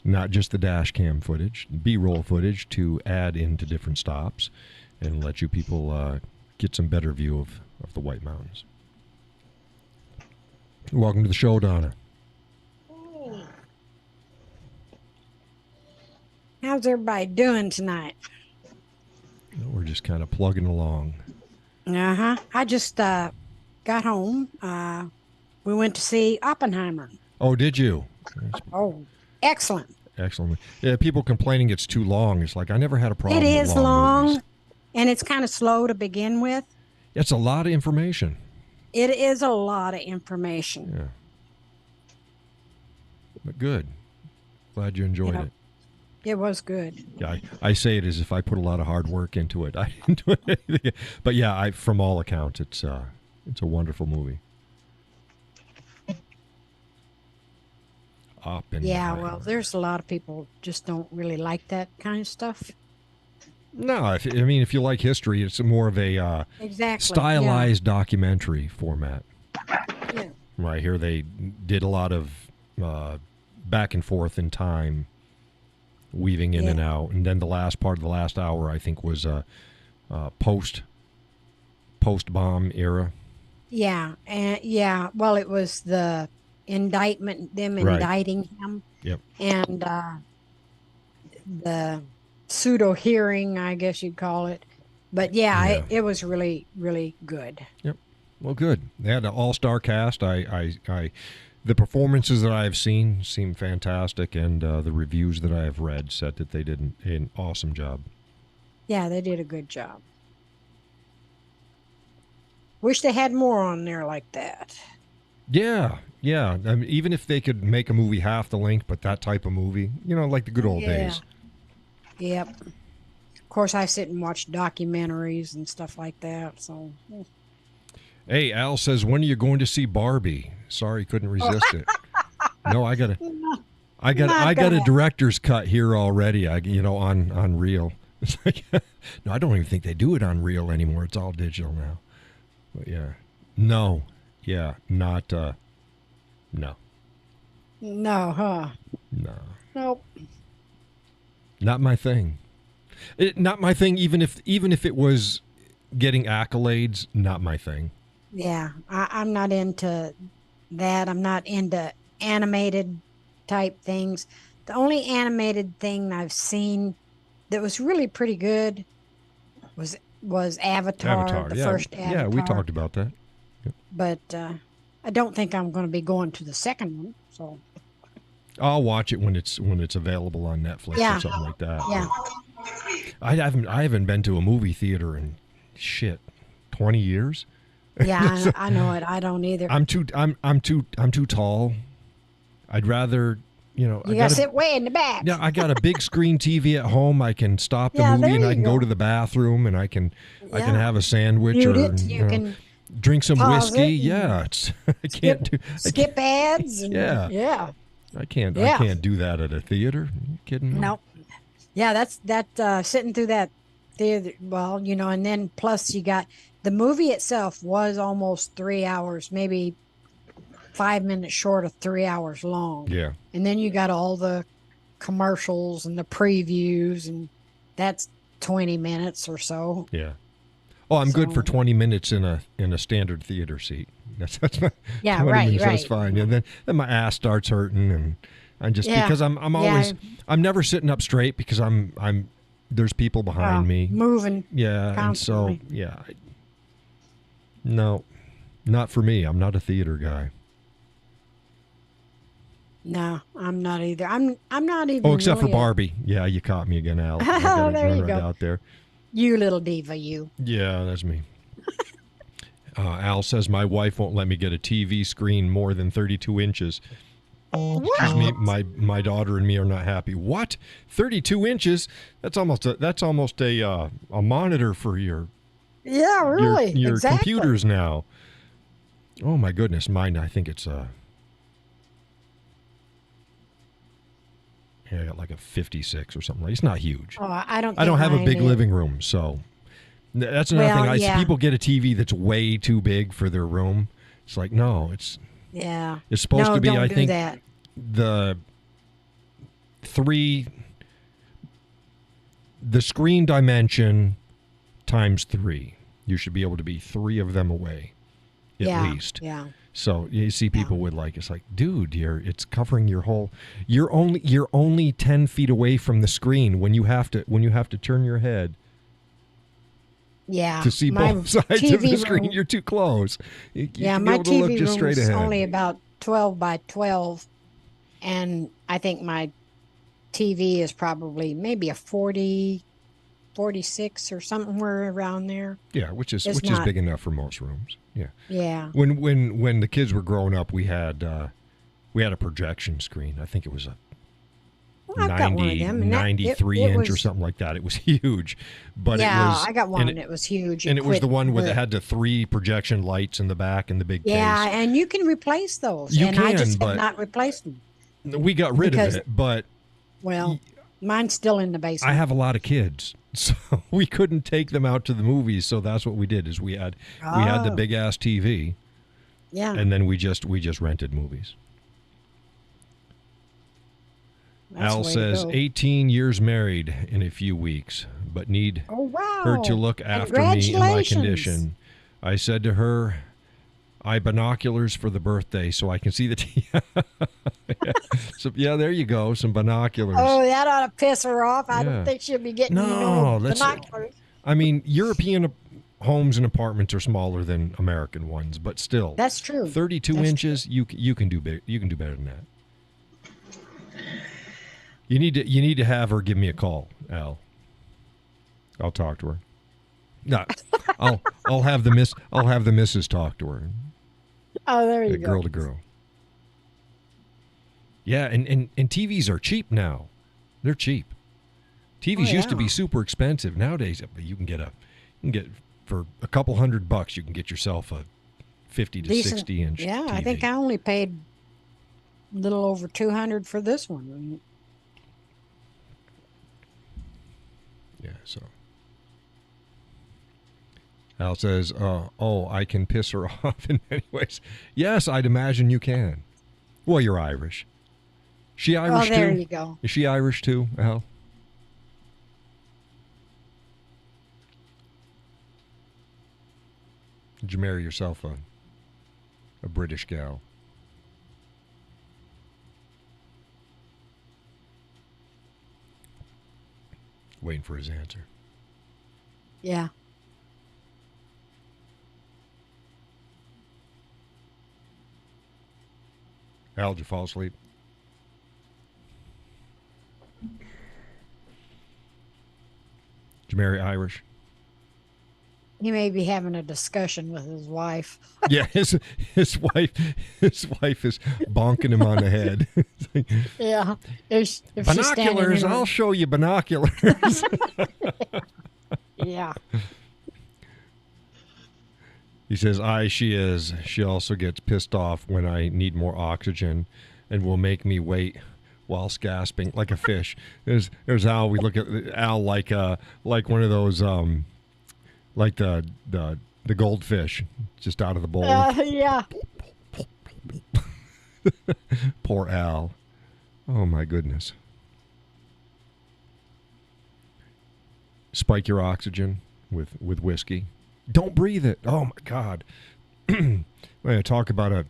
not just the dash cam footage, B-roll footage to add into different stops and let you people get some better view of the White Mountains. Welcome to the show, Donna. How's everybody doing tonight? We're just kind of plugging along. I just got home. We went to see Oppenheimer. Oh, did you? Oh, excellent. Excellent. Yeah, people complaining it's too long. It's like I never had a problem It with is long long, movies. and it's kind of slow to begin with. It's a lot of information. It is a lot of information. Yeah. But good. Glad you enjoyed it. It was good. Yeah, I say it as if I put a lot of hard work into it. I didn't do anything. But yeah, from all accounts, it's a wonderful movie. Yeah, well, there's a lot of people just don't really like that kind of stuff. No, if you like history, it's more of a stylized documentary format. Yeah. Right here, they did a lot of back and forth in time, weaving in and out, and then the last part of the last hour, I think, was post bomb era. Yeah, and well, it was the indictment, them indicting him. Yep. And the pseudo hearing, I guess you'd call it. But it was really, really good. Yep. Well, good. They had an all-star cast. The performances that I've seen seem fantastic, and the reviews that I have read said that they did an awesome job. Yeah, they did a good job. Wish they had more on there like that. Yeah. I mean, even if they could make a movie half the length, but that type of movie, like the good old days. Yep. Of course, I sit and watch documentaries and stuff like that. So. Hey, Al says, when are you going to see Barbie? Sorry, couldn't resist it. No, I got a director's cut here already. On Reel. It's like, no, I don't even think they do it on Reel anymore. It's all digital now. But yeah, no, yeah, not, no. No, huh? No. Nope. Not my thing. Not my thing. Even if it was getting accolades, not my thing. Yeah, I'm not into that. I'm not into animated type things. The only animated thing I've seen that was really pretty good was Avatar, the Yeah, first Avatar. yeah, we talked about that. But I don't think I'm going to be going to the second one. So I'll watch it when it's available on Netflix Yeah. or something like that. yeah, I haven't been to a movie theater in 20 years. yeah, I know it. I don't either. I'm too tall. I'd rather, You got to sit way in the back. Yeah, I got a big screen TV at home. I can stop the Yeah, movie there and I you can go go. to the bathroom and I can Yeah. have a sandwich Mute or it. You can drink some pause whiskey. it and Yeah, it's I can't do. skip ads. And, Yeah. yeah. I can't Yeah. do that at a theater. Are you kidding me? No. Yeah, that's sitting through that theater. Well, and then plus you got the movie itself was almost 3 hours, maybe 5 minutes short of 3 hours long. Yeah. And then you got all the commercials and the previews, and that's 20 minutes or so. Yeah. Oh, I'm good for So- 20 minutes in a standard theater seat. That's my Yeah, 20 right, minutes, That's right. fine. And then my ass starts hurting, and I just Yeah, because I'm always I'm never sitting up straight because I'm there's people behind me. Moving. Yeah, constantly. and so yeah. No, not for me. I'm not a theater guy. No, I'm not either. I'm not even. Oh, except for really a- Barbie. Yeah, you caught me again, Al. I Oh, gotta there run you right go. out there. You little diva, you. Yeah, that's me. Al says my wife won't let me get a TV screen more than 32 inches. Excuse me, my daughter and me are not happy. What? 32 inches? That's almost a monitor for your Yeah, really. your exactly. computers now. Oh my goodness, mine. I think it's yeah, I got like a 56 or something. It's not huge. Oh, I don't. I don't think have a mine big is. living room, so that's another Well, thing. I see yeah. people get a TV that's way too big for their room. It's like no, it's Yeah. supposed No, to be. don't I do think that. the screen dimension times 3. You should be able to be 3 of them away, at Yeah. least. Yeah. So you see people with it's like, dude, it's covering your whole. You're only 10 feet away from the screen when you have to turn your head Yeah. to see My both sides of the TV screen. room- You're too close. You Yeah, should be my able to look TV just room straight is ahead. only about 12 by 12, and I think my TV is probably maybe a 40, 46 or somewhere around there. Yeah, which is It's not- big enough for most rooms. Yeah. Yeah. When the kids were growing up, we had a projection screen. I think it was a Well, I've got one of them. and that- 93 it inch or was- something like that. It was huge, but Yeah, it was. I got one, and and it was huge. and it was the one where with they had the 3 projection lights in the back and the big Yeah, and you can replace those. You and I can, just but- have not replaced them. case. We got rid Because- of it, but Well, mine's still in the basement. I have a lot of kids, so we couldn't take them out to the movies. So that's what we did: is we had the Oh. big ass TV, Yeah. and then we just rented movies. that's Al the way to says go. 18 years married in a few weeks, but need Oh, wow. her to look after me in my Congratulations. condition. I said to her, I binoculars for the birthday so I can see the yeah. So yeah, there you go, some binoculars. Oh, that ought to piss her off. I Yeah. don't think she'll be getting No, that's- binoculars. I mean, European homes and apartments are smaller than American ones, but still, That's true. 32 That's inches. You can do big. You can do better than that. You need to have her give me a call, Al. I'll talk to her. No, I'll have the missus talk to her. Oh, there you go. Girl to girl. Yeah, and TVs are cheap now. They're cheap. TVs used to be yeah. super expensive. Nowadays, you can get for a couple $100 you can get yourself a 50 to Decent. 60 inch. Yeah, TV. I think I only paid a little over 200 for this one. Yeah, so. Al says, oh, I can piss her off in many ways. Yes, I'd imagine you can. Well, you're Irish. She Irish Oh, there too? you go. Is she Irish too, Al? Did you marry yourself a British gal? Waiting for his answer. Yeah. Al, did you fall asleep? Did you marry Irish? He may be having a discussion with his wife. Yeah, his wife is bonking him on the head. Yeah. If she's standing Binoculars, in her- I'll show you binoculars. Yeah. He says, she is. She also gets pissed off when I need more oxygen and will make me wait whilst gasping like a fish. There's Al. We look at Al like one of those, like the goldfish just out of the bowl. Yeah. Poor Al. Oh, my goodness. Spike your oxygen with whiskey. Don't breathe it. Oh, my God. When I talk about a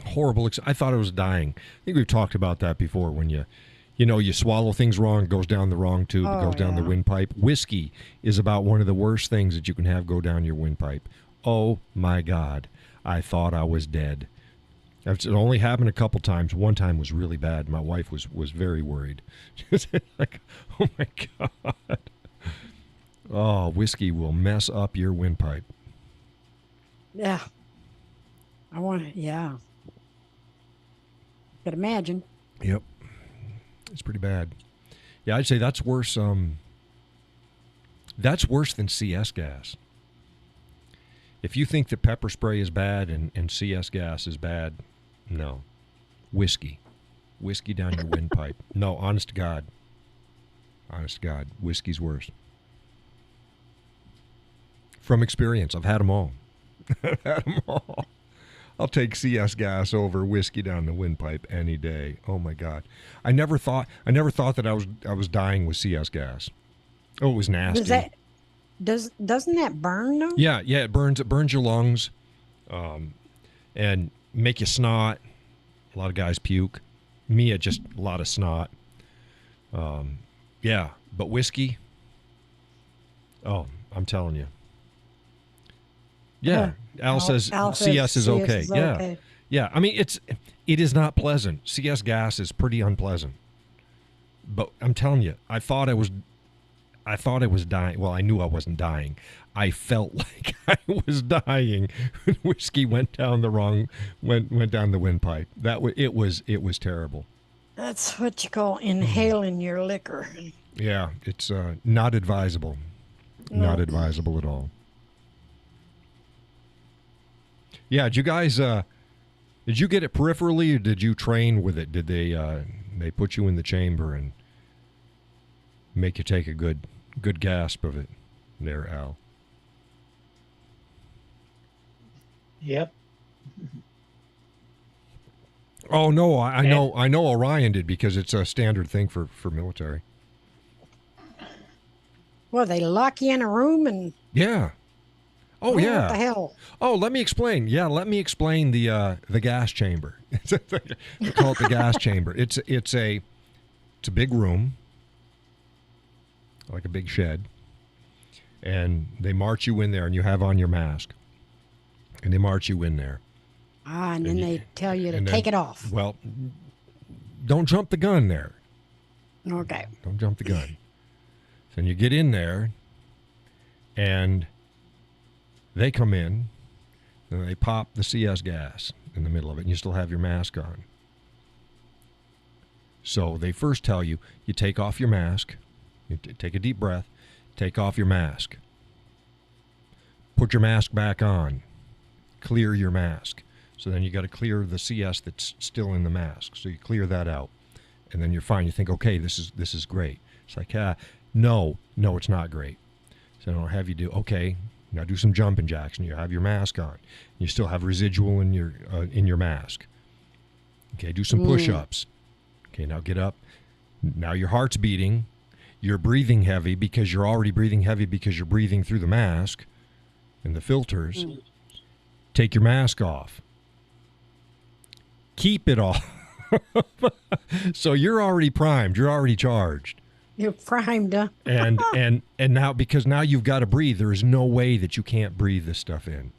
horrible... I thought I was dying. I think we've talked about that before when you swallow things wrong, it goes down the wrong tube, it goes down the windpipe. Whiskey is about one of the worst things that you can have go down your windpipe. Oh, my God. I thought I was dead. It only happened a couple times. One time was really bad. My wife was very worried. Like, oh, my God. Oh, whiskey will mess up your windpipe. Yeah. Yeah. Could imagine. Yep. It's pretty bad. Yeah, I'd say that's worse. That's worse than CS gas. If you think that pepper spray is bad and CS gas is bad, no. Whiskey down your windpipe. No, honest to God. Honest to God, whiskey's worse. From experience, I've had them all. I've had them all. I'll take CS gas over whiskey down the windpipe any day. Oh my God, I never thought that I was dying with CS gas. Oh, it was nasty. Doesn't that burn though? Yeah, it burns. It burns your lungs, and make you snot. A lot of guys puke. Me, it just a lot of snot. Yeah, but whiskey. Oh, I'm telling you. Yeah, Al says CS is okay. Yeah, yeah. I mean, it is not pleasant. CS gas is pretty unpleasant. But I'm telling you, I thought I was dying. Well, I knew I wasn't dying. I felt like I was dying when whiskey went down went down the windpipe. It was terrible. That's what you call inhaling your liquor. Yeah, it's not advisable. No. Not advisable at all. Yeah, did you guys did you get it peripherally or did you train with it? Did they put you in the chamber and make you take a good gasp of it there, Al? Yep. Oh no, I know Orion did because it's a standard thing for military. Well, they lock you in a room and Yeah. Oh yeah. What the hell? Oh, let me explain. Yeah, let me explain the gas chamber. They call it the gas chamber. It's a big room, like a big shed, and they march you in there, and you have on your mask, and they march you in there. And then they tell you to take it off. Well, don't jump the gun there. Okay. Don't jump the gun. So you get in there, and they come in, and they pop the CS gas in the middle of it, and you still have your mask on. So they first tell you, you take off your mask, you take a deep breath, take off your mask, put your mask back on, clear your mask. So then you got to clear the CS that's still in the mask. So you clear that out, and then you're fine. You think, okay, this is great. It's like, no, it's not great. So I'll have you do, okay, now do some jumping jacks, and you have your mask on. You still have residual in your mask. Okay, do some push-ups. Okay, now get up. Now your heart's beating. You're breathing heavy because you're already breathing heavy because you're breathing through the mask and the filters. Take your mask off. Keep it off. So you're already primed. You're already charged. You're primed, huh? and now, because now you've got to breathe, there is no way that you can't breathe this stuff in.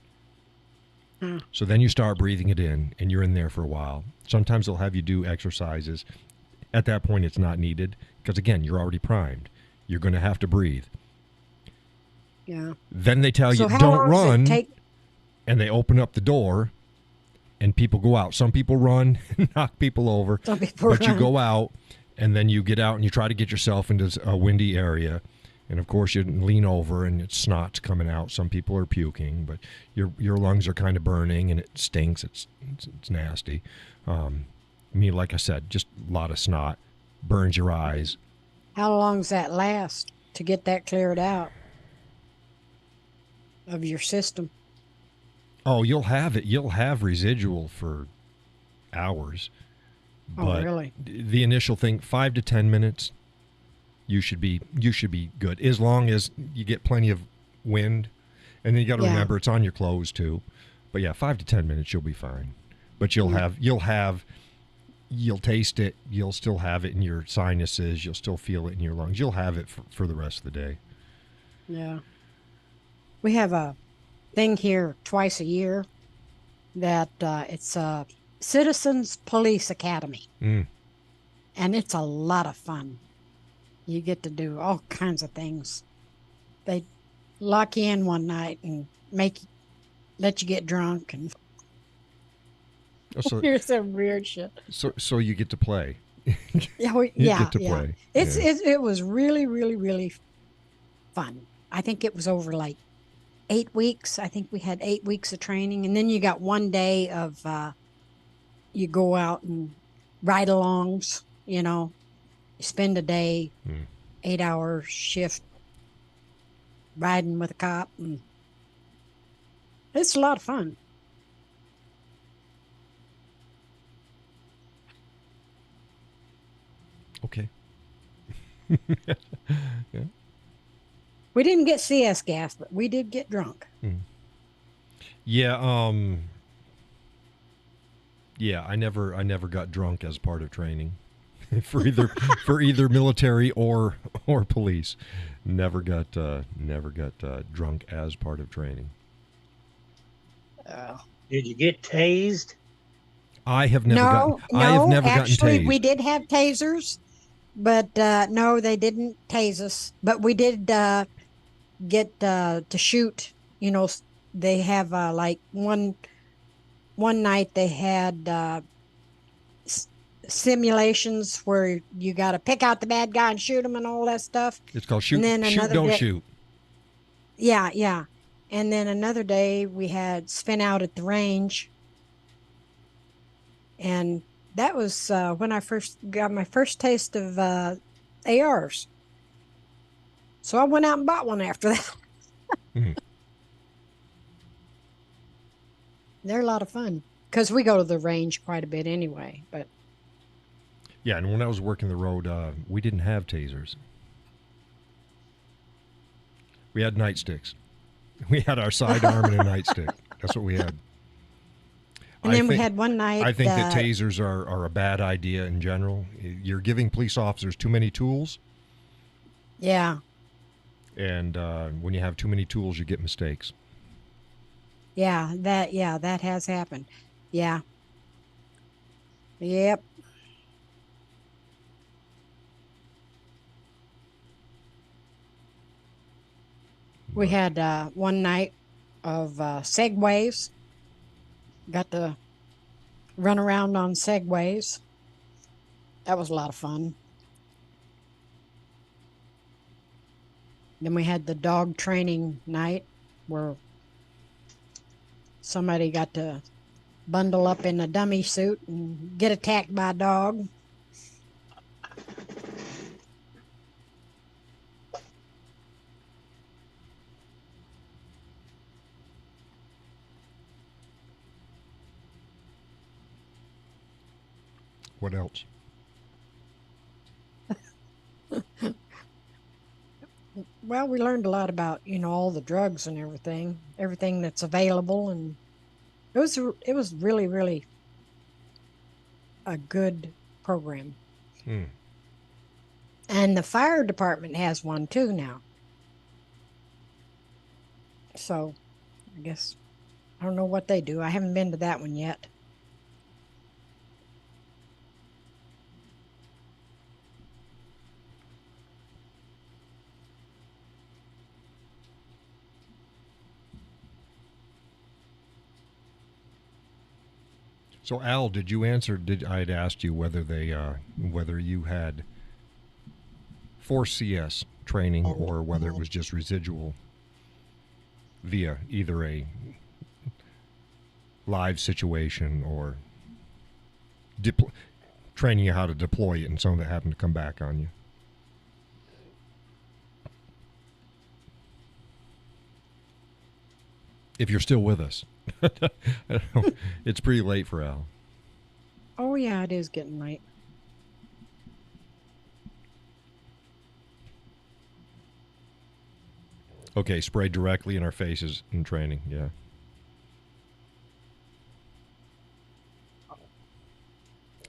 So then you start breathing it in, and you're in there for a while. Sometimes they'll have you do exercises. At that point, it's not needed because, again, you're already primed. You're going to have to breathe. Yeah. Then they tell So you, how don't long does it run, take? and they open up the door, and people go out. Some people run and knock people over, Some people but you run. go out, and then you get out, and you try to get yourself into a windy area. And, of course, you lean over, and it's snot's coming out. Some people are puking, but your lungs are kind of burning, and it stinks. It's nasty. Me, like I said, just a lot of snot. Burns your eyes. How long does that last to get that cleared out of your system? Oh, you'll have it. You'll have residual for hours. Oh, But really? the initial thing, 5 to 10 minutes, you should be good, as long as you get plenty of wind. And then you got to Yeah. remember it's on your clothes too. But yeah, 5 to 10 minutes, you'll be fine. But you'll taste it. You'll still have it in your sinuses. You'll still feel it in your lungs. You'll have it for the rest of the day. Yeah. We have a thing here twice a year that it's a Citizens Police Academy. Mm. And it's a lot of fun. You get to do all kinds of things. They lock you in one night and let you get drunk and So, here's some weird shit. so you get to play. Yeah, You get to yeah. play. It was really, really, really fun. I think it was over like 8 weeks. I think we had 8 weeks of training, and then you got one day of you go out and ride-alongs. You know, you spend a day, 8-hour shift riding with a cop, and it's a lot of fun. Okay. Yeah. We didn't get CS gas, but we did get drunk. Yeah. Yeah. I never got drunk as part of training, for either military or police. Never got drunk as part of training. Did you get tased? I have never gotten actually, tased. we did have tasers, but no, they didn't tase us. But we did get to shoot. You know, they have like one night they had simulations where you got to pick out the bad guy and shoot him and all that stuff. It's called shoot. And then Shoot, another don't day- shoot. Yeah, yeah. And then another day we had spin out at the range. And that was when I first got my first taste of ARs. So I went out and bought one after that. Mhm. They're a lot of fun because we go to the range quite a bit anyway. But Yeah, and when I was working the road, we didn't have tasers. We had nightsticks. We had our sidearm and a nightstick. That's what we had. and then we had one night. I think that tasers are a bad idea in general. You're giving police officers too many tools, Yeah, and when you have too many tools, you get mistakes. that has happened. Yeah. Yep. We had one night of segways. Got to run around on segways. That was a lot of fun. Then we had the dog training night where somebody got to bundle up in a dummy suit and get attacked by a dog. What else? Well, we learned a lot about, all the drugs and everything that's available, and it was really, really a good program. And the fire department has one too now. So I guess I don't know what they do. I haven't been to that one yet. So Al, did you answer? I'd asked you whether whether you had Force CS training or whether it was just residual via either a live situation or training you how to deploy it and something that happened to come back on you. If you're still with us. I don't know. It's pretty late for Al. Oh yeah, it is getting late. Okay, spray directly in our faces in training. Yeah.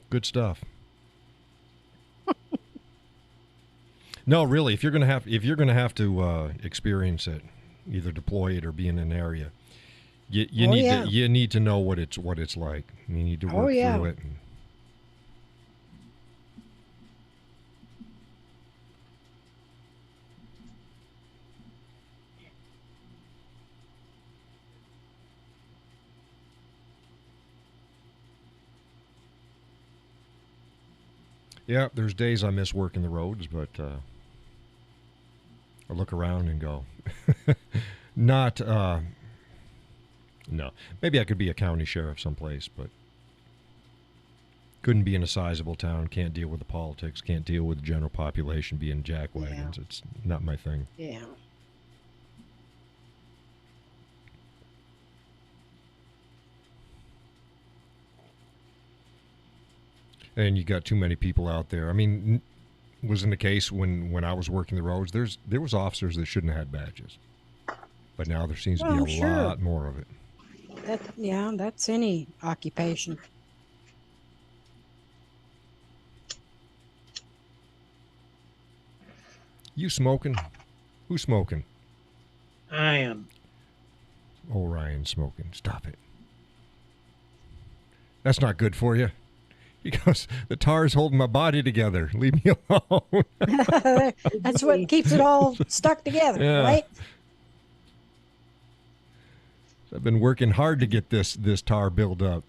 Good stuff. No, really, if you're gonna have to experience it, either deploy it or be in an area, you need to know what it's like. You need to work through it. Yeah, there's days I miss working the roads, but I look around and go, not. No, maybe I could be a county sheriff someplace, but couldn't be in a sizable town. Can't deal with the politics. Can't deal with the general population being jackwagons. Yeah. It's not my thing. Yeah. And you got too many people out there. I mean, wasn't the case when I was working the roads. There was officers that shouldn't have had badges, but now there seems to be a lot more of it. That's any occupation. You smoking? Who's smoking? I am. Oh, Ryan's smoking. Stop it. That's not good for you. He goes, the tar's holding my body together. Leave me alone. That's what keeps it all stuck together, right? I've been working hard to get this tar built up.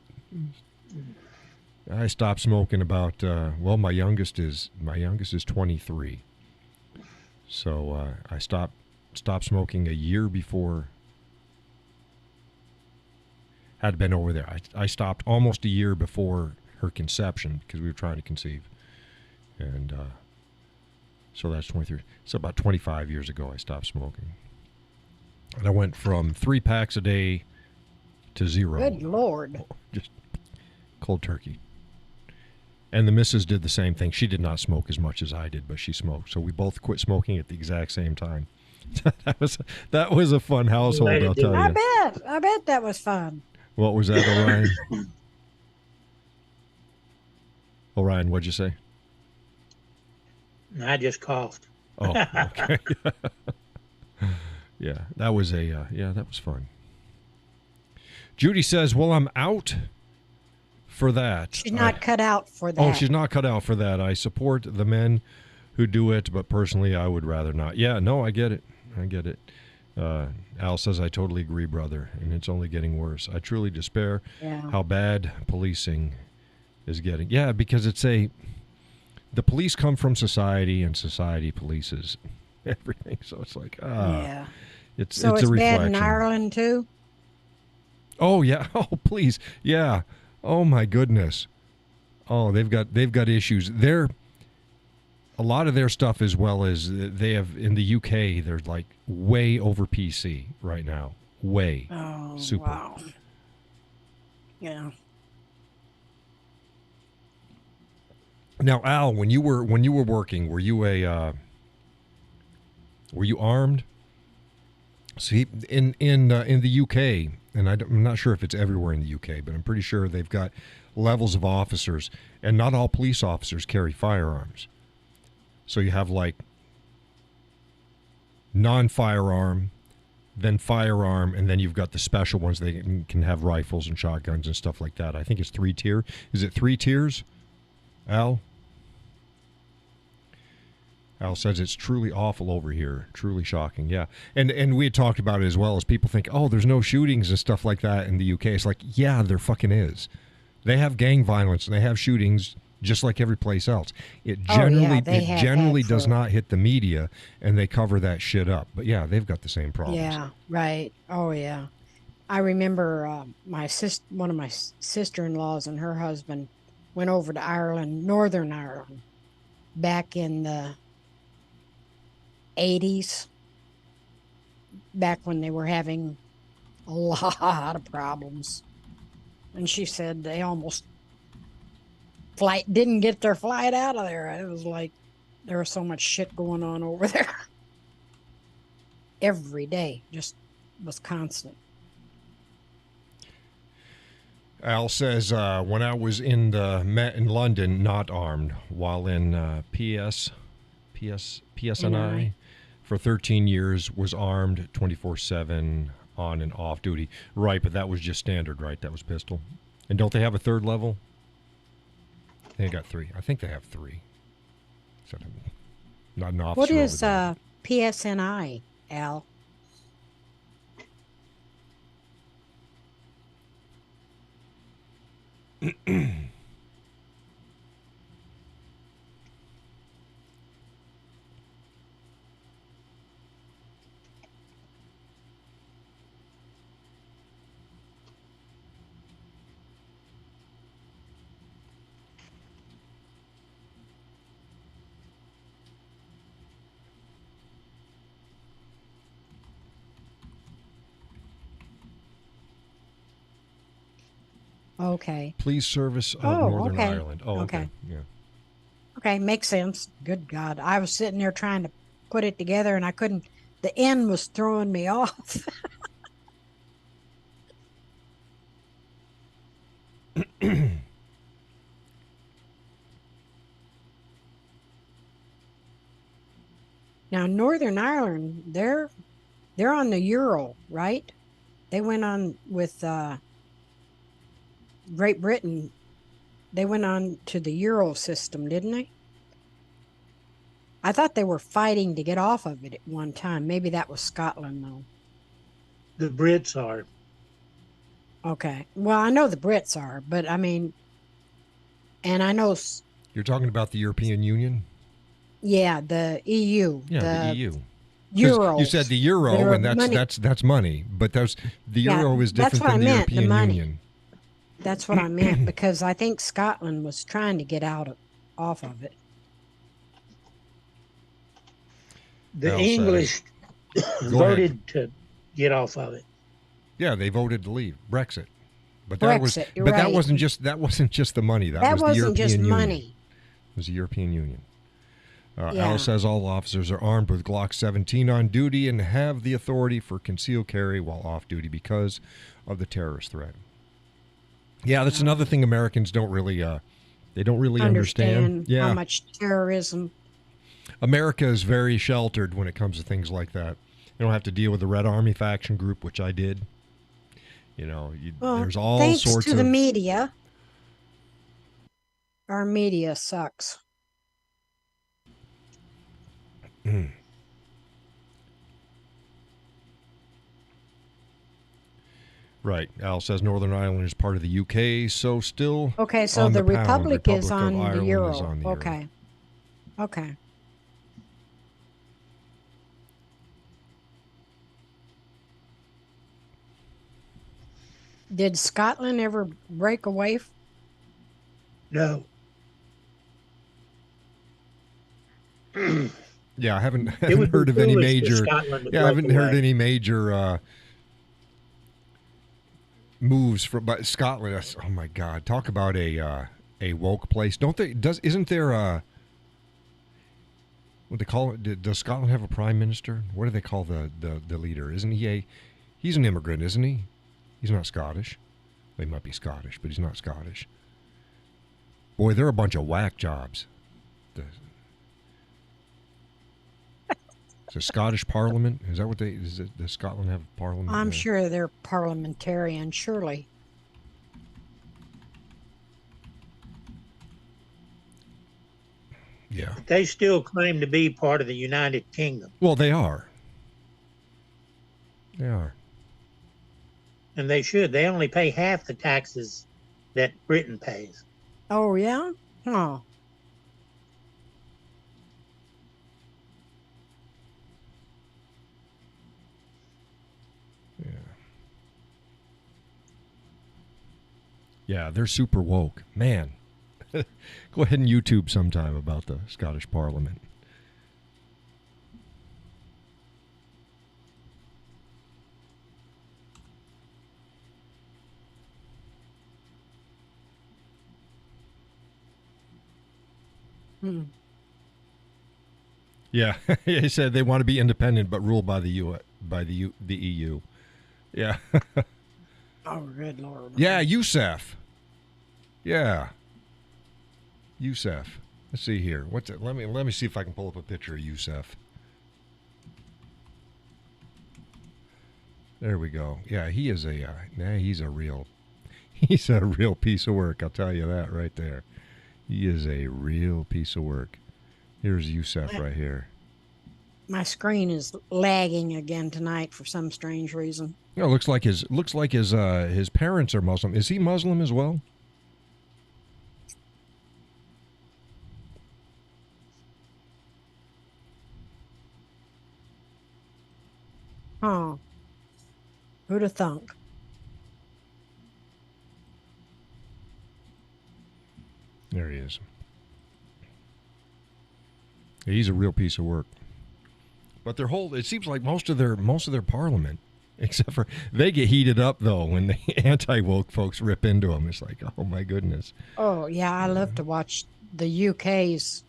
I stopped smoking about my youngest is 23. So I stopped smoking a year before. Had been over there. I stopped almost a year before her conception because we were trying to conceive, and so that's 23. So about 25 years ago, I stopped smoking. And I went from 3 packs a day to 0. Good Lord. Just cold turkey. And the missus did the same thing. She did not smoke as much as I did, but she smoked. So we both quit smoking at the exact same time. that was a fun household, I'll tell you. I bet that was fun. What was that, Orion? Orion, what'd you say? I just coughed. Oh, okay. Yeah, that was that was fun. Judy says, well, I'm out for that. She's not cut out for that. Oh, she's not cut out for that. I support the men who do it, but personally, I would rather not. Yeah, no, I get it. Al says, I totally agree, brother, and it's only getting worse. I truly despair how bad policing is getting. Yeah, because the police come from society, and society polices everything. So it's like, it's a reflection. Bad in Ireland too? Oh yeah. Oh please. Yeah. Oh my goodness. Oh, they've got issues. A lot of their stuff, as well as they have in the UK, they're like way over PC right now. Way. Oh, super. Wow. Yeah. Now, Al, when you were working, were you armed? See, in the UK, and I'm not sure if it's everywhere in the UK, but I'm pretty sure they've got levels of officers, and not all police officers carry firearms. So you have like non-firearm, then firearm, and then you've got the special ones. They can have rifles and shotguns and stuff like that. I think it's 3-tier. Is it 3 tiers, Al? Al says it's truly awful over here. Truly shocking. Yeah. And we had talked about it as well, as people think, oh, there's no shootings and stuff like that in the UK. It's like, yeah, there fucking is. They have gang violence and they have shootings just like every place else. It generally does not hit the media, and they cover that shit up. But yeah, they've got the same problems. Yeah, right. Oh yeah. I remember one of my sister-in-laws and her husband went over to Ireland, Northern Ireland, back in the 80s, back when they were having a lot of problems. And she said they almost didn't get their flight out of there. It was like there was so much shit going on over there. Every day just was constant. Al says, when I was in London, not armed, while in PSNI for 13 years, was armed 24/7 on and off duty. Right, but that was just standard, right? That was pistol. And don't they have a third level? They got 3. I think they have 3. So, not an officer. What is PSNI, Al? Okay. Police Service of Northern Ireland. Oh, okay. Yeah. Okay, makes sense. Good God. I was sitting there trying to put it together and I couldn't. The N was throwing me off. Now, Northern Ireland, they're on the Euro, right? They went on with Great Britain. They went on to the Euro system, didn't they? I thought they were fighting to get off of it at one time. Maybe that was Scotland, though. The Brits are. Okay. Well, I know the Brits are, but I mean, and I know. You're talking about the European Union? Yeah, the EU. Yeah, the EU. Euro. You said the euro, and that's money, but the euro is different than the European Union. That's what I meant, because I think Scotland was trying to get off of it. The English voted to get off of it. Yeah, they voted to leave. Brexit. But Brexit, that wasn't just the money. That was the wasn't European just Union. money. It was the European Union. Yeah. Al says all officers are armed with Glock 17 on duty and have the authority for concealed carry while off duty because of the terrorist threat. Yeah, that's another thing Americans don't really understand. Yeah. How much terrorism. America is very sheltered when it comes to things like that. You don't have to deal with the Red Army faction group, which I did. You know, there's all sorts of... Thanks to the media. Our media sucks. Right. Al says Northern Ireland is part of the UK, so still. Okay, so the Republic is on the Euro. Euro. Okay. Did Scotland ever break away? No. Yeah, I haven't heard of any major. Yeah, I haven't heard any major moves from Scotland. Oh my God! Talk about a woke place. Don't they? Isn't there a what they call it? Does Scotland have a prime minister? What do they call the leader? Isn't he he's an immigrant, isn't he? He's not Scottish. Well, he might be Scottish, but he's not Scottish. Boy, they're a bunch of whack jobs. It's a Scottish Parliament. Is that what they? Does Scotland have a Parliament? I'm there? sure they're parliamentarian, surely. Yeah. They still claim to be part of the United Kingdom, Well, they are. They are. and they should. They only pay half the taxes that Britain pays. Oh, yeah? Oh, Yeah. Yeah, they're super woke. Man. Go ahead and YouTube sometime about the Scottish Parliament. hmm. Yeah, he said they want to be independent but ruled by the the EU. Yeah. Oh, good Lord. Yeah, Youssef. Yeah. Youssef. Let's see here. What's it? Let me see if I can pull up a picture of Youssef. There we go. Yeah, he is a he's a real piece of work, I'll tell you that right there. He is a real piece of work. Here's Youssef right here. My screen is lagging again tonight for some strange reason. No, looks like his parents are Muslim. Is he Muslim as well? Oh, who'd have thunk? There he is. He's a real piece of work. But it seems like most of their parliament, except for they get heated up though when the anti-woke folks rip into them. It's like, oh my goodness. Oh, yeah, I love to watch the UK's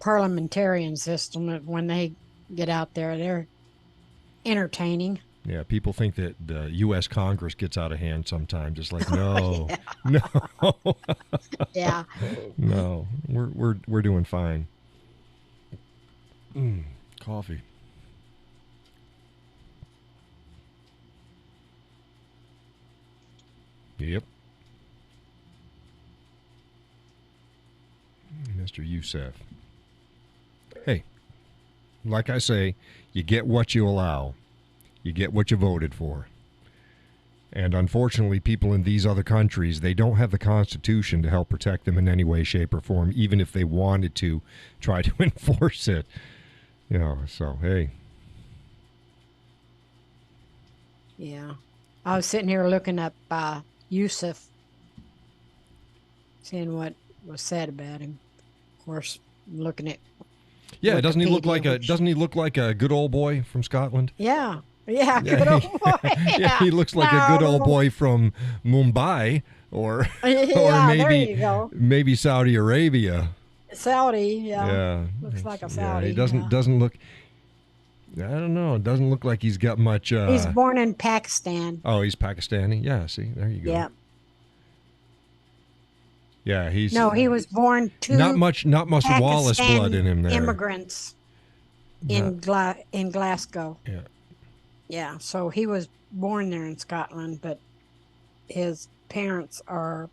parliamentarian system when they get out there. They're entertaining. Yeah, people think that the U.S. Congress gets out of hand sometimes. It's like, no, no, Yeah. no. We're doing fine. Coffee. Yep. Mr. Youssef. Hey, like I say, you get what you allow. You get what you voted for. And unfortunately, people in these other countries, they don't have the Constitution to help protect them in any way, shape, or form, even if they wanted to try to enforce it. You know, so, hey. Yeah. I was sitting here looking up Yusuf, seeing what was said about him. Of course, looking at Yeah, doesn't he look Wikipedia, like a good old boy from Scotland? Yeah. Yeah, good old boy. Yeah, he looks like a good old boy from Mumbai or Yeah, maybe there you go. maybe Saudi Arabia. Saudi, yeah. Yeah. Looks like a Yeah, Saudi. he doesn't look I don't know. It doesn't look like he's got much He's born in Pakistan. Oh, he's Pakistani. Yeah, see. There you go. Yeah. Yeah, he's No, he was born to not much Wallace Pakistan blood in him there. immigrants in Glasgow. Yeah. Yeah, so he was born there in Scotland, but his parents are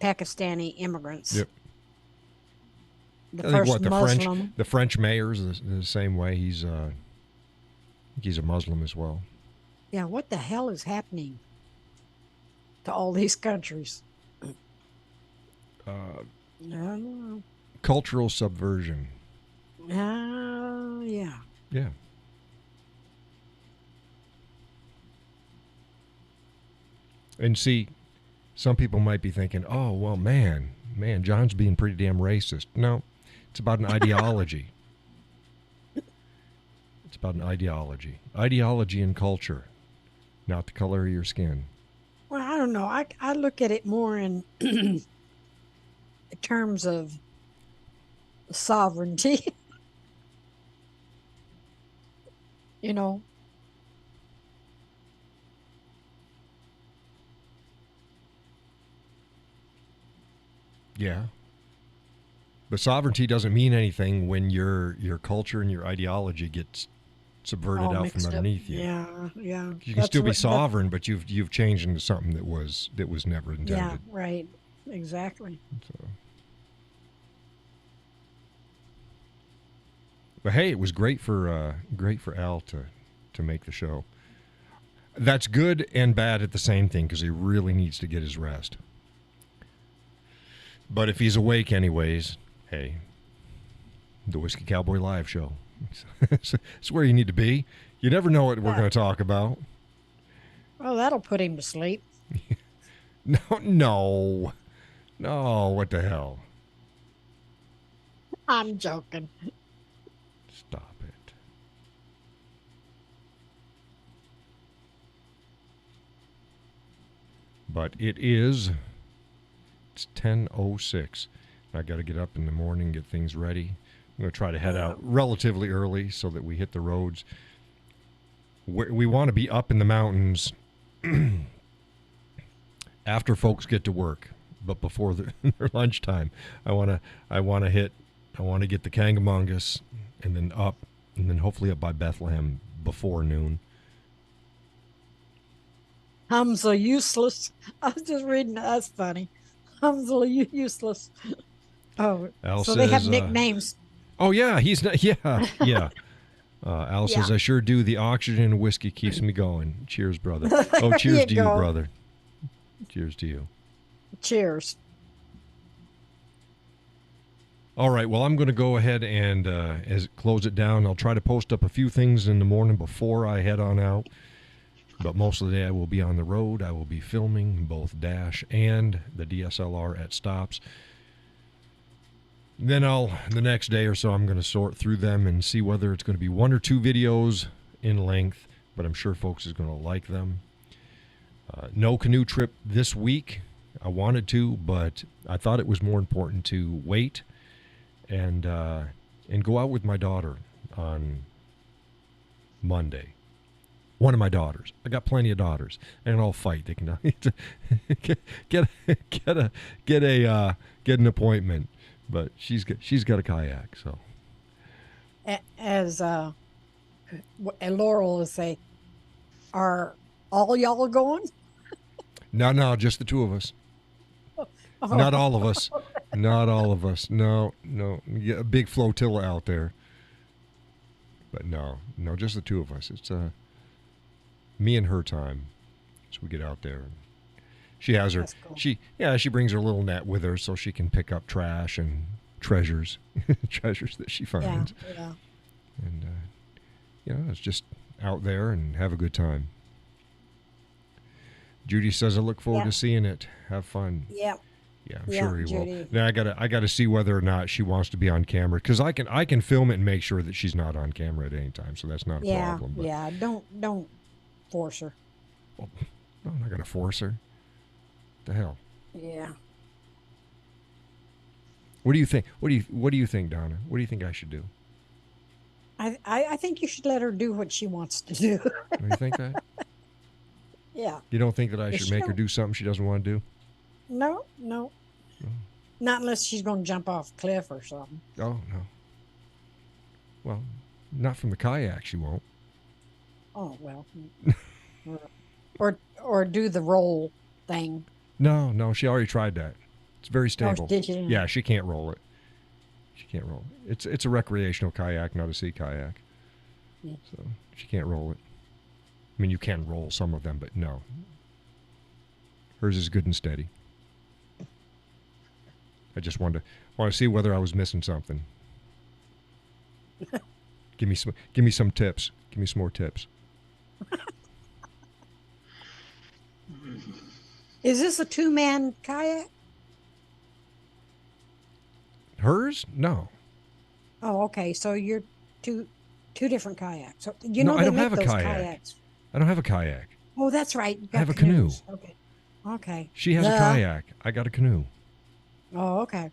Pakistani immigrants. Yep. The I think first Muslim. the French mayor's the same way. He's a Muslim as well. Yeah, what the hell is happening to all these countries? I don't know. Cultural subversion. Yeah. Yeah. And see, some people might be thinking, "Oh, well, man, John's being pretty damn racist." No, it's about an ideology. It's about an ideology. Ideology and culture, not the color of your skin. Well, I don't know. I look at it more in terms of sovereignty. You know. Yeah. But sovereignty doesn't mean anything when your culture and your ideology gets subverted All out mixed from up. underneath you. Yeah, yeah. You can That's still be what- that- sovereign, but you've changed into something that was never Yeah, intended. right. Exactly. So. But hey, it was great for Al to make the show. That's good and bad at the same thing because he really needs to get his rest. But if he's awake anyways, hey, the Whiskey Cowboy Live show. It's where you need to be. You never know what we're going to talk about. Oh, that'll put him to sleep. No. What the hell? I'm joking. Stop it. But it's 10:06. I got to get up in the morning, get things ready. I'm going to try to head out relatively early so that we hit the roads. We want to be up in the mountains after folks get to work, but before their lunchtime. I want to get the Kangamungus and then hopefully up by Bethlehem before noon. Hamza useless. I was just reading. That's funny. Hamza useless. Oh, Al so they have says, nicknames. Oh yeah, he's not. Yeah. Al says, Yeah. I sure do. The oxygen and whiskey keeps me going. Cheers, brother. Oh, cheers you to you, go. brother. Cheers to you. Cheers. All right. Well, I'm going to go ahead and close it down. I'll try to post up a few things in the morning before I head on out. But most of the day I will be on the road. I will be filming both Dash and the DSLR at stops. Then the next day or so, I'm going to sort through them and see whether it's going to be one or two videos in length, but I'm sure folks is going to like them. No canoe trip this week. I wanted to, but I thought it was more important to wait and go out with my daughter on Monday. One of my daughters. I got plenty of daughters, and I'll fight. They can get an appointment. But she's got a kayak, so. As Laurel will say, are all y'all going? No, just the two of us. Not all of us. Not all of us. No. Yeah, a big flotilla out there. But no, just the two of us. It's me and her time as we get out there. She has her. That's cool. She brings her little net with her so she can pick up trash and treasures, treasures that she finds. Yeah. And it's just out there and have a good time. Judy says, "I look forward to seeing it. Have fun." Yeah. Yeah, I'm sure he will. Judy. Now I gotta see whether or not she wants to be on camera because I can film it and make sure that she's not on camera at any time, so that's not a problem. But, Yeah. Don't force her. no, I'm not gonna force her. The hell? Yeah. What do you think? What do you think, Donna? What do you think I should do? I think you should let her do what she wants to do. Do you think that? Yeah. You don't think that I Yes, should make her sure. do something she doesn't want to do? No. Not unless she's going to jump off a cliff or something. Oh no. Well, not from the kayak. She won't. Oh well. or do the roll thing. No. She already tried that. It's very stable. did she? Yeah, she can't roll it. She can't roll it. It's a recreational kayak, not a sea kayak. Yeah. So she can't roll it. I mean, you can roll some of them, but no. Hers is good and steady. I just want to see whether I was missing something. Give me some tips. Give me some more tips. Is this a 2-man kayak? Hers? No. Oh, okay. So you're two different kayaks. So No, I they don't make have a those kayak. kayaks. I don't have a kayak. Oh, that's right. You I have got a canoe. canoes. Okay. Okay. She has a Duh. kayak. I got a canoe. Oh, okay.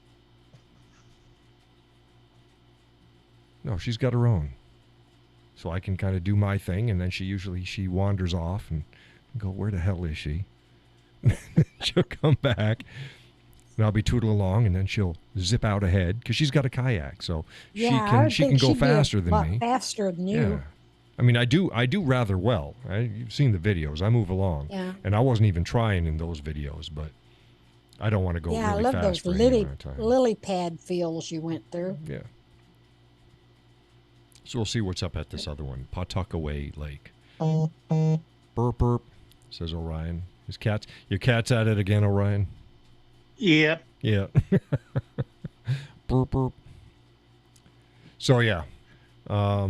No, she's got her own. So I can kind of do my thing, and then she wanders off and go, where the hell is she? She'll come back. and I'll be tootling along, and then she'll zip out ahead because she's got a kayak, so Yeah, I would she think can go she'd be a faster than lot me. faster than you. Yeah, I mean, I do rather well. You've seen the videos. I move along, Yeah. and I wasn't even trying in those videos, but I don't want to go Yeah, really I love fast those for any amount of time. lily pad fields you went through. Yeah. So we'll see what's up at this other one, Pawtuckaway Lake. Burp burp, says Orion. Your cat's at it again, Orion. Yeah. Yeah. Burp burp. So yeah, so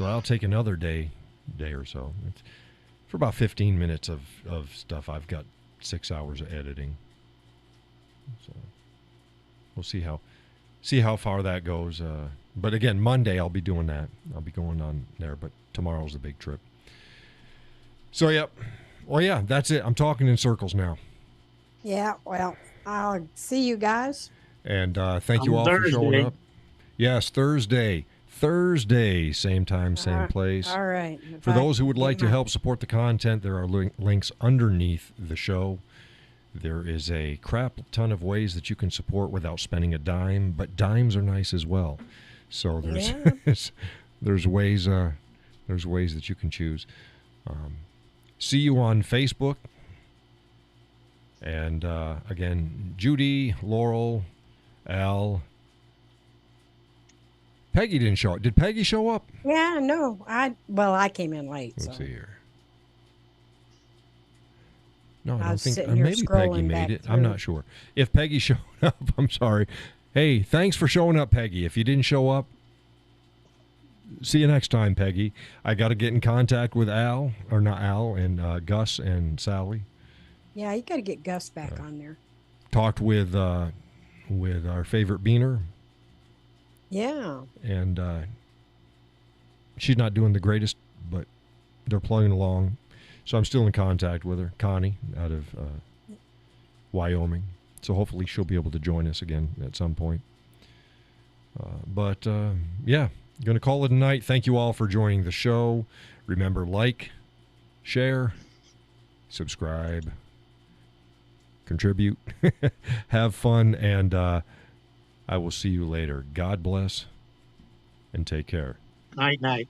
I'll take another day or so. For about 15 minutes of stuff. I've got 6 hours of editing. So we'll see how far that goes. But again, Monday I'll be doing that. I'll be going on there. But tomorrow's the big trip. So yep. Well, yeah, that's it. I'm talking in circles now. Yeah, well, I'll see you guys. And thank you all for showing up. Yes, Thursday, same time, same place. All right. For those who would like to help support the content, there are links underneath the show. There is a crap ton of ways that you can support without spending a dime, but dimes are nice as well. So there's there's ways that you can choose. See you on Facebook. And again, Judy, Laurel, Al. Peggy didn't show up. Did Peggy show up? Yeah, no. I came in late. Let's So. see here. No, I I don't was think. sitting here Maybe Peggy scrolling made back it. I'm through. not sure. If Peggy showed up, I'm sorry. Hey, thanks for showing up, Peggy. If you didn't show up, see you next time, Peggy. I got to get in contact with Al, or not Al, and Gus and Sally. Yeah, you got to get Gus back on there. Talked with our favorite beaner, Yeah. and she's not doing the greatest, but they're plugging along. So I'm still in contact with her, Connie, out of Wyoming. So hopefully she'll be able to join us again at some point. But yeah, going to call it a night. Thank you all for joining the show. Remember, like, share, subscribe, contribute, have fun, and I will see you later. God bless, and take care. Night, night.